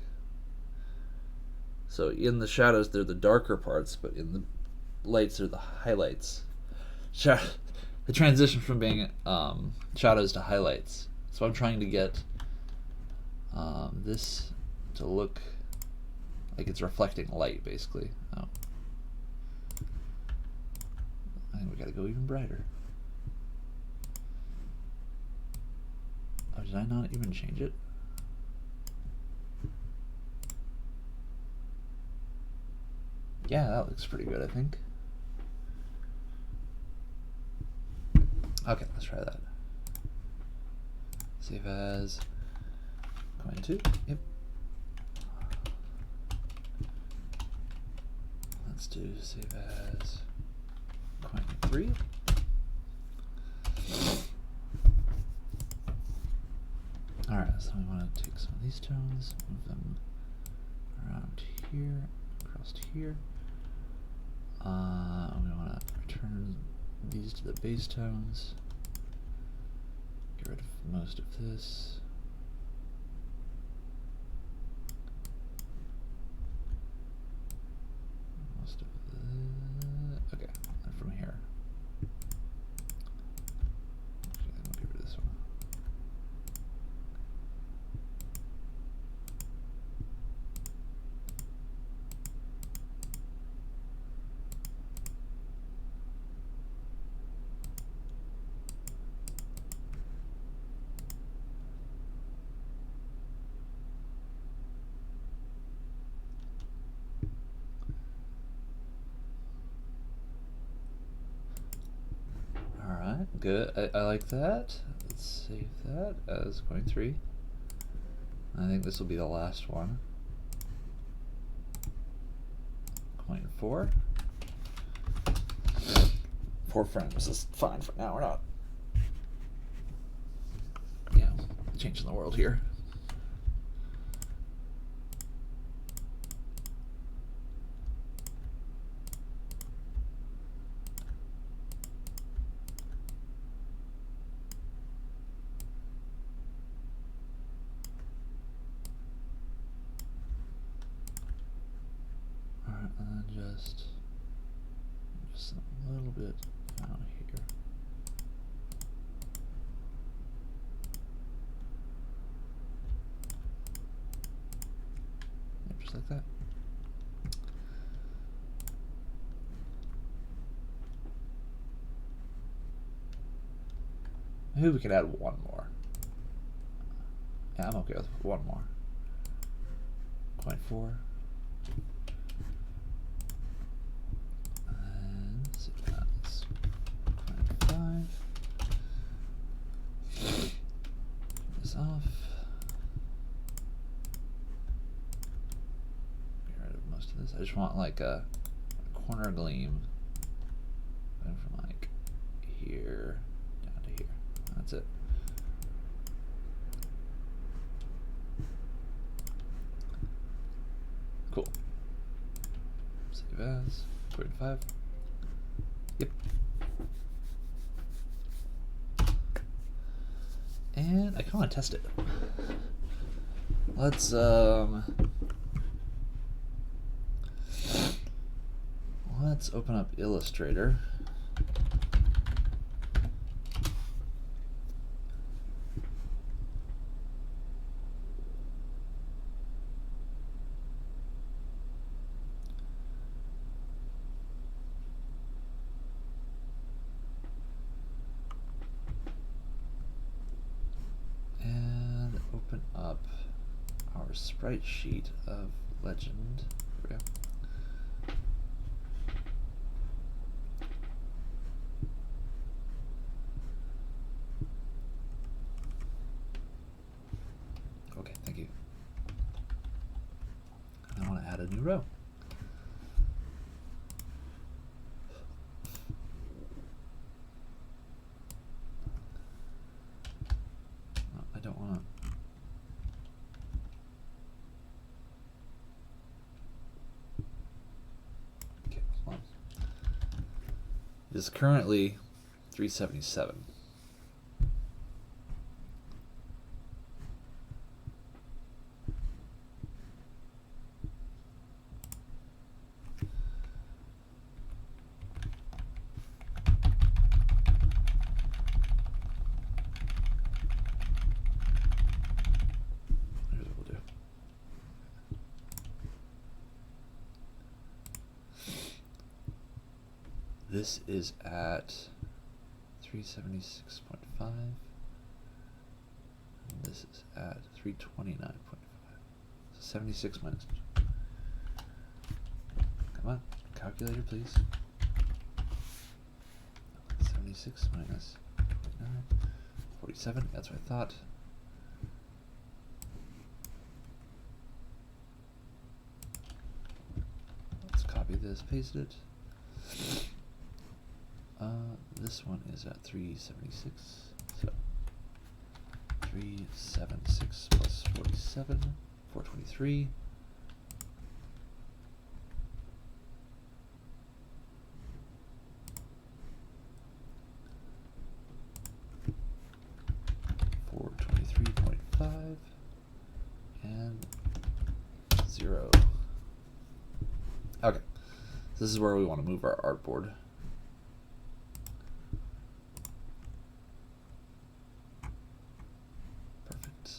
So in the shadows, they're the darker parts, but in the lights, they're the highlights. The transition from being shadows to highlights. So I'm trying to get this to look like it's reflecting light, basically. Oh. I think we gotta go even brighter. Oh, did I not even change it? Yeah, that looks pretty good, I think. Okay, let's try that. Save as coin 2. Yep. Let's do save as coin 3. Alright, so we want to take some of these tones, move them around here, across to here. We want to return these to the base tones. Get rid of most of this. Most of the. Okay, and from here. Okay, then we'll get rid of this one. Good. I like that. Let's save that as coin 3. I think this will be the last one. Coin 4. 4 frames is fine for now. We're not, changing the world here. And then just a little bit down here. Just like that. Maybe we could add one more. Yeah, I'm okay with one more. 0.4. And let's see what that's 0.5. This off. Get rid of most of this. I just want like a corner gleam going from like here down to here. That's it. Cool. Save as 0.5. Yep. And I kind of want to test it. Let's open up Illustrator. And open up our sprite sheet of Legend. There we go. Okay, thank you. And I want to add a new row. No, I don't want to. Okay, hold on. It is currently 377. Here's what we'll do. This is at 376.5. And this is at 329.5. So 76 minus. Come on, calculator, please. 76 minus 29. 47. That's what I thought. Let's copy this, paste it. This one is at 376. So 376 plus 47, 423. .5 and 0. Okay, so this is where we want to move our artboard. Perfect.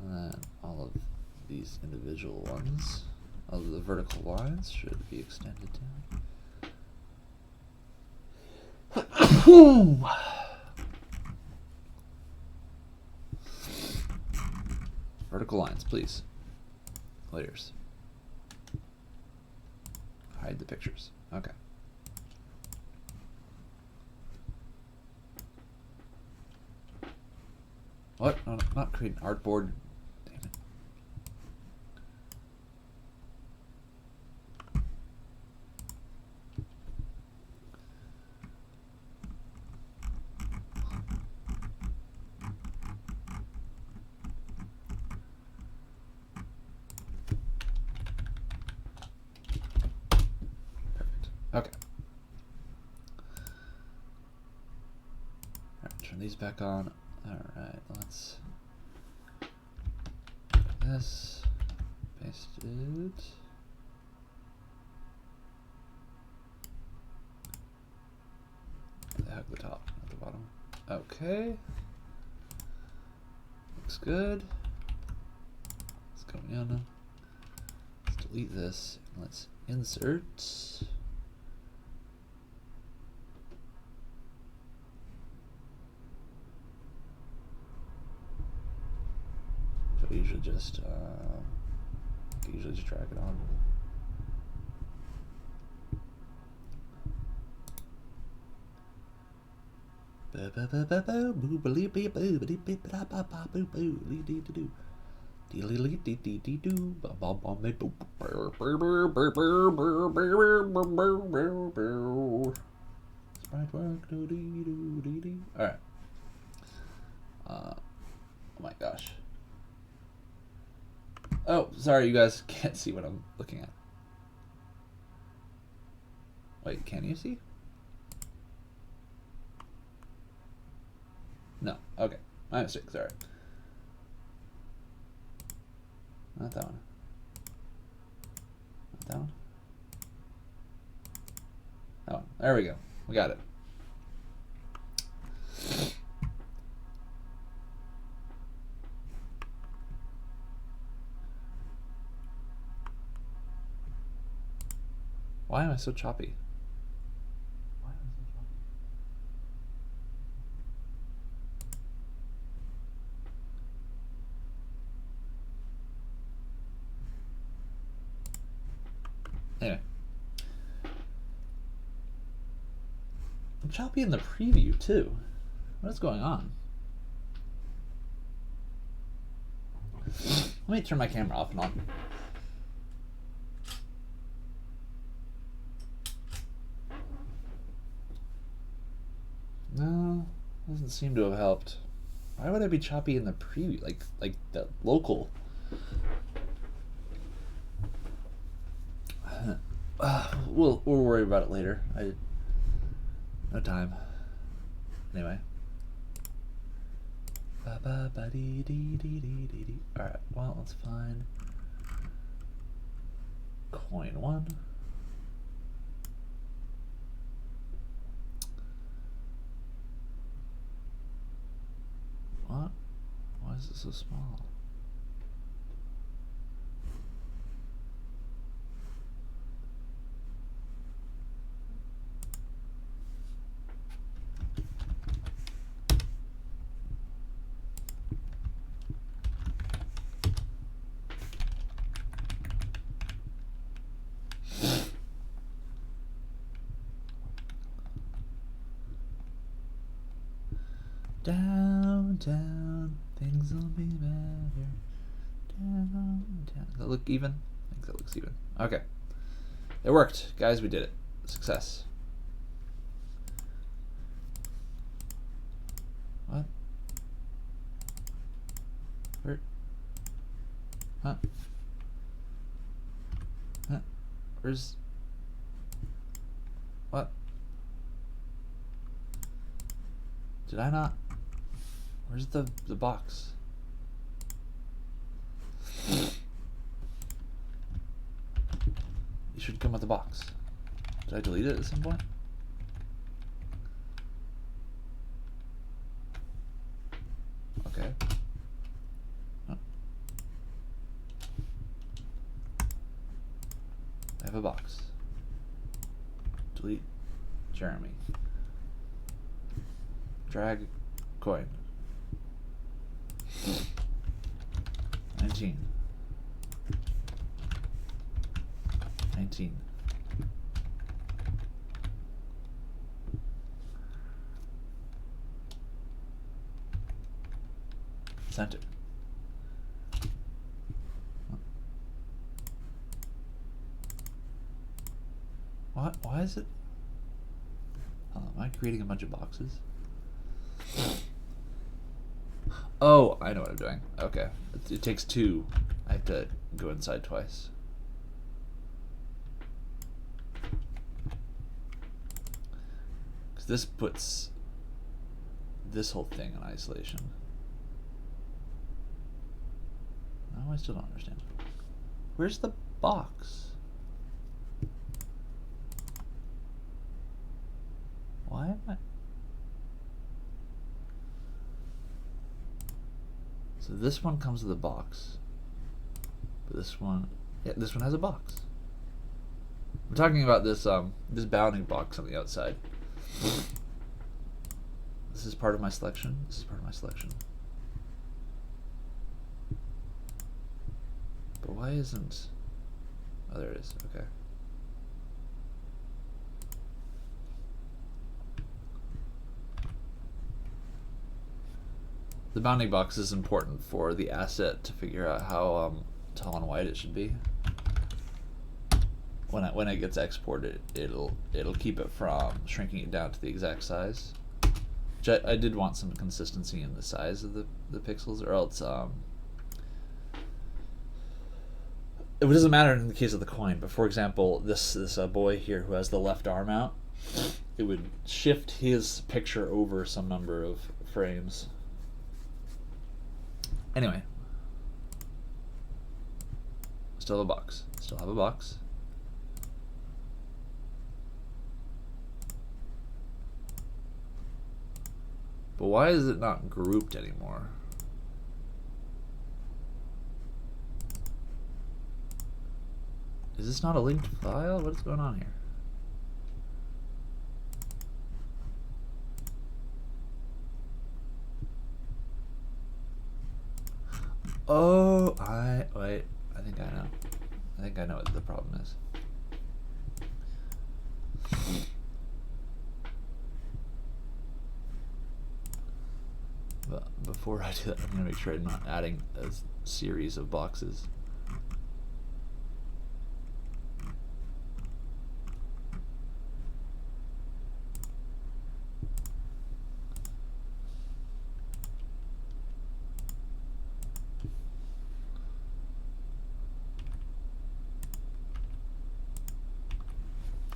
And then all of these individual ones, all of the vertical lines should be extended down. Vertical lines, please. Layers. Hide the pictures. Okay. What? No, not create an artboard. Damn it. Okay. Alright, turn these back on. Alright, let's do this. Paste it. The heck, the top, not the bottom. Okay. Looks good. Let's go in. Let's delete this. Let's insert. So I usually just drag it on. Sprite work. Alright. Oh my gosh. Oh, sorry, you guys can't see what I'm looking at. Wait, can you see? No. Okay. My mistake, sorry. Not that one. Not that one. That one. There we go. We got it. Why am I so choppy? Anyway. I'm choppy in the preview too. What is going on? Let me turn my camera off and on. No, doesn't seem to have helped. Why would I be choppy in the preview? Like the local. We'll worry about it later. No time. Anyway. Alright, well, let's find coin 1. What? Why is it so small? Downtown, things will be better. Downtown. Does that look even? I think that looks even. Okay. It worked. Guys, we did it. Success. What? Where? Huh? Huh? Where's... What? Did I not... Where's the box? You should come with the box. Did I delete it at some point? Okay. Oh. I have a box. Delete Jeremy. Drag coin. 19. 19. Center. What? Why is it? Oh, am I creating a bunch of boxes? Oh, I know what I'm doing. Okay. It takes 2. I have to go inside twice. Because this puts this whole thing in isolation. No, I still don't understand. Where's the box? Why am I... So this one comes with a box, This one, yeah, this one has a box. I'm talking about this this bounding box on the outside. This is part of my selection. This is part of my selection. But why isn't... Oh, there it is. Okay. The bounding box is important for the asset to figure out how tall and wide it should be. When it gets exported, it'll keep it from shrinking it down to the exact size. Which I did want some consistency in the size of the pixels, or else it doesn't matter in the case of the coin. But for example, this boy here who has the left arm out, it would shift his picture over some number of frames. Anyway, still have a box. Still have a box. But why is it not grouped anymore? Is this not a linked file? What's going on here? Oh, wait. I think I know. I think I know what the problem is. But before I do that, I'm gonna make sure I'm not adding a series of boxes.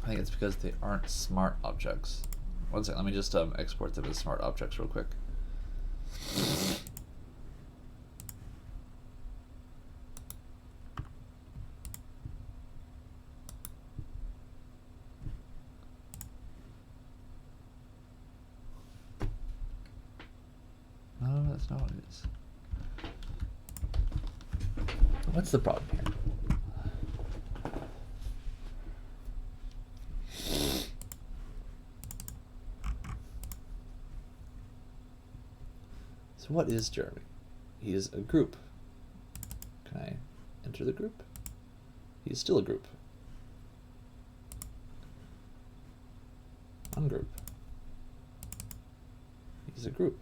I think it's because they aren't smart objects. One second, let me just export them as smart objects real quick. No, that's not what it is. What's the problem here? So what is Jeremy? He is a group. Can I enter the group? He is still a group. Ungroup. He's a group.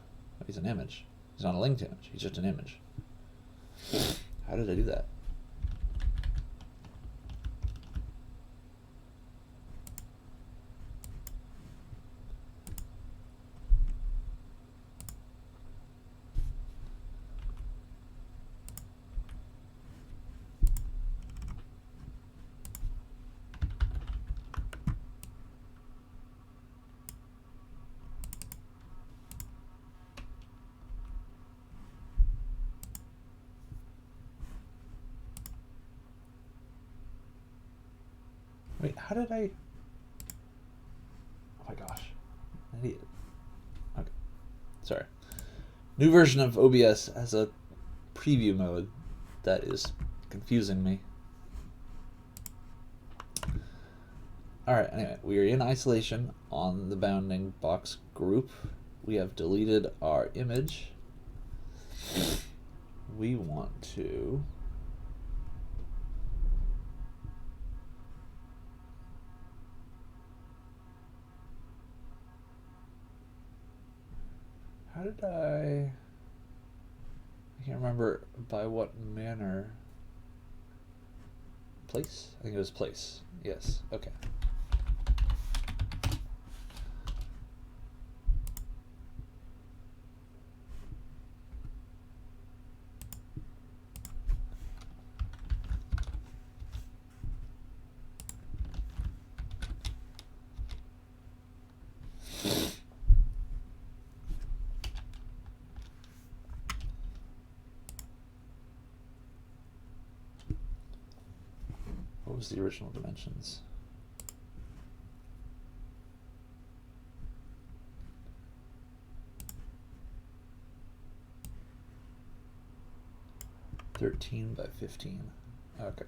He's an image. He's not a linked image. He's just an image. How did I do that? Wait, how did I... Oh my gosh. An idiot. Okay. Sorry. New version of OBS has a preview mode that is confusing me. Alright, anyway, we are in isolation on the bounding box group. We have deleted our image. We want to... How did I can't remember by what manner. Place? I think it was place. Yes. Okay. What was the original dimensions? (13 by 15). Okay.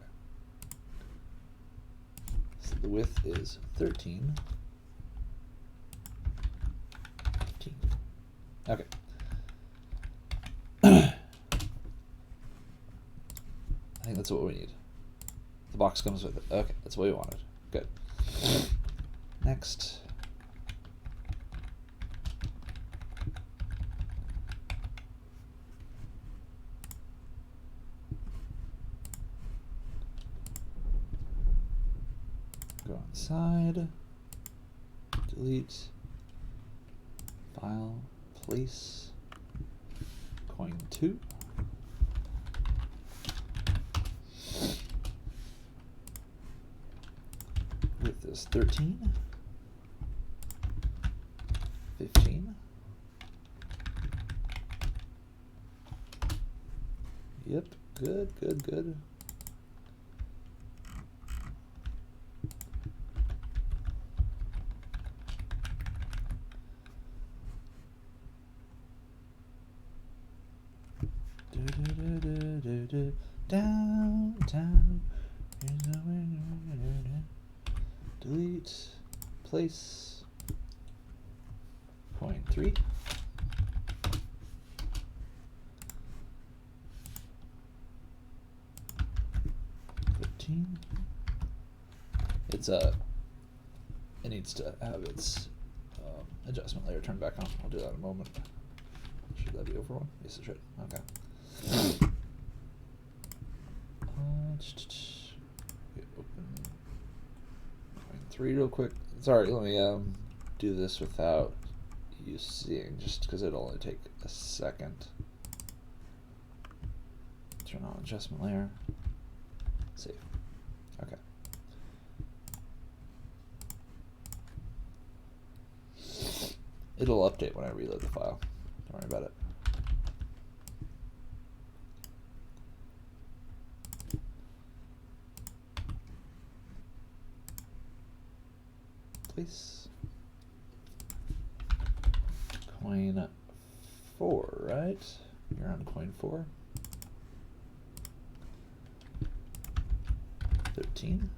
So the width is 13. 15. Okay. I think that's what we need. The box comes with it. Okay, that's what we wanted. Good. Next. Go inside. Delete. File. Place. Coin 2. Width is 13. 15. Yep, good, good, good. Downtown. Delete. Place. Coin 3. It's it needs to have its adjustment layer turned back on. I'll do that in a moment. Should that be over one? Yes, it should. Okay. Open coin 3 real quick. Sorry, let me do this without you seeing, just because it'll only take a second. Turn on adjustment layer. Save. Okay. It'll update when I reload the file. Don't worry about it. Place. Coin 4, right? You're on coin 4. 13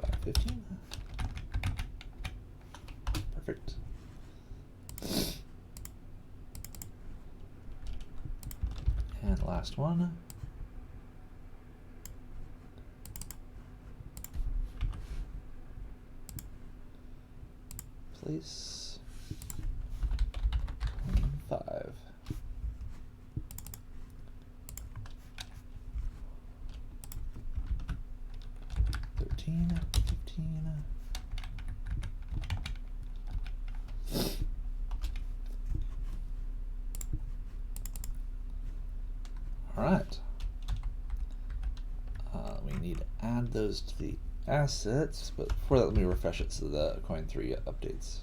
by 15. Perfect. And last one. Place. Coin 5. 13, 15. All right. We need to add those to the assets, but before that, let me refresh it so the coin 3 updates.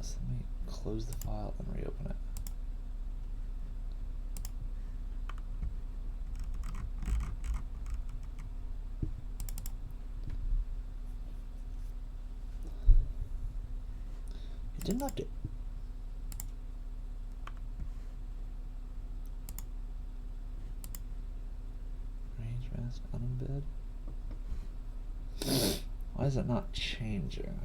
So let me close the file and reopen it. It didn't update. Range mask unembed. Why is it not changing?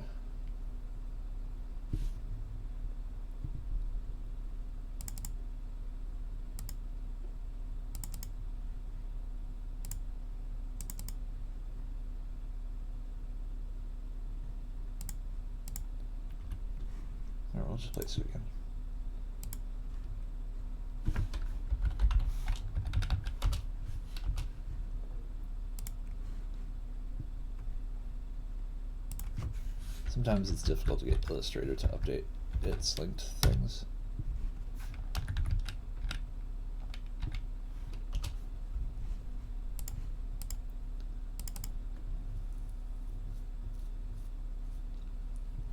Alright, we'll just place it again. Sometimes it's difficult to get Illustrator to update its linked things.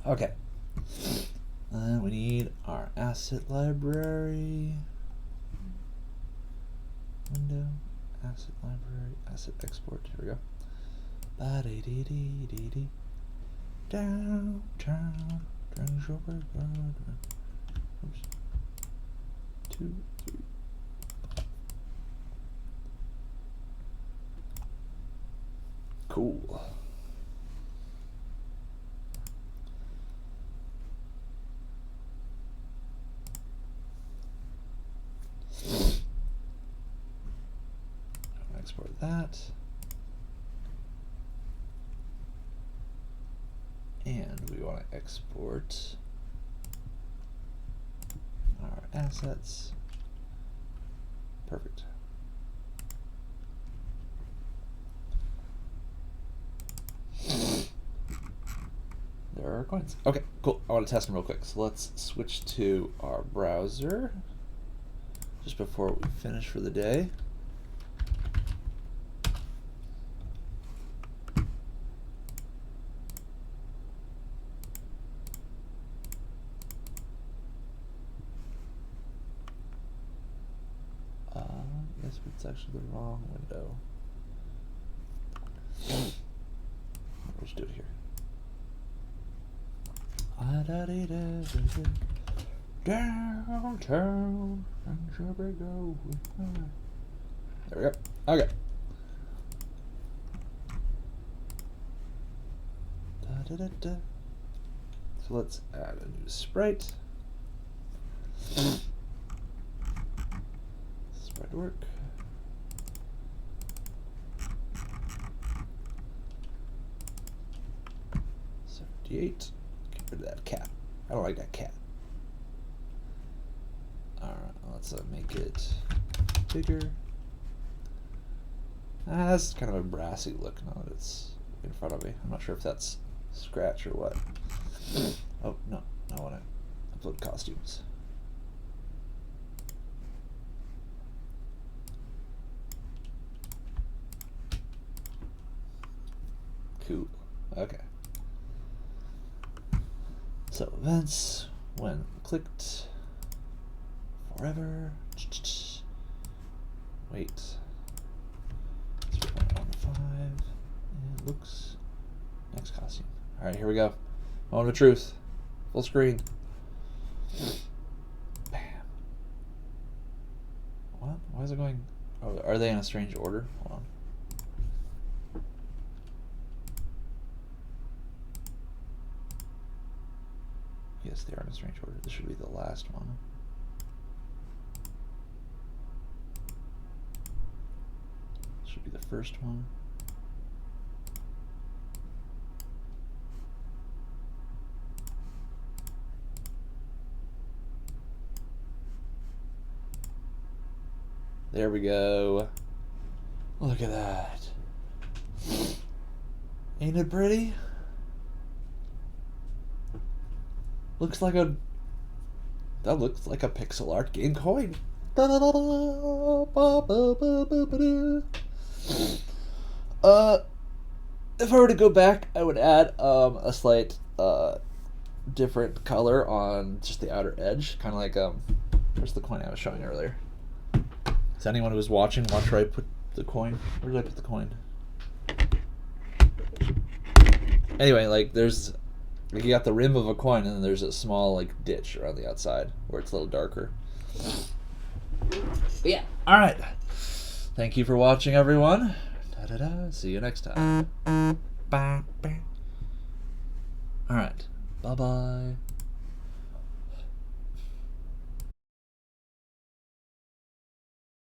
Okay. We need our asset library. Window, asset library, asset export. Here we go. Ba-dee-dee-dee-dee-dee. Downtown, oops. 2. 2, 3. Cool. Export that. And we want to export our assets. Perfect. There are our coins. Okay, cool. I want to test them real quick. So let's switch to our browser just before we finish for the day. Yes, but it's actually the wrong window. We'll just do it here. Downtown, there we go. Okay. So let's add a new sprite. Sprite work. 78. Get rid of that cat. I don't like that cat. Alright, let's make it bigger. That's kind of a brassy look now that it's in front of me. I'm not sure if that's scratch or what. Oh, no. I want to upload costumes. Cool. Okay. So events, when clicked, forever, wait, 0.15, and looks, next costume. All right, here we go. Moment of truth, full screen. Bam. What? Why is it going? Oh, are they in a strange order? Hold on. Yes, they are in a strange order. This should be the last one. This should be the first one. There we go. Look at that. Ain't it pretty? That looks like a pixel art game coin. If I were to go back, I would add a slight different color on just the outer edge, kind of like where's the coin I was showing earlier? Does anyone who was watching watch where I put the coin? Where did I put the coin? Anyway, like there's. Like you got the rim of a coin, and then there's a small like ditch around the outside where it's a little darker. But yeah. All right. Thank you for watching, everyone. See you next time. All right. Bye bye.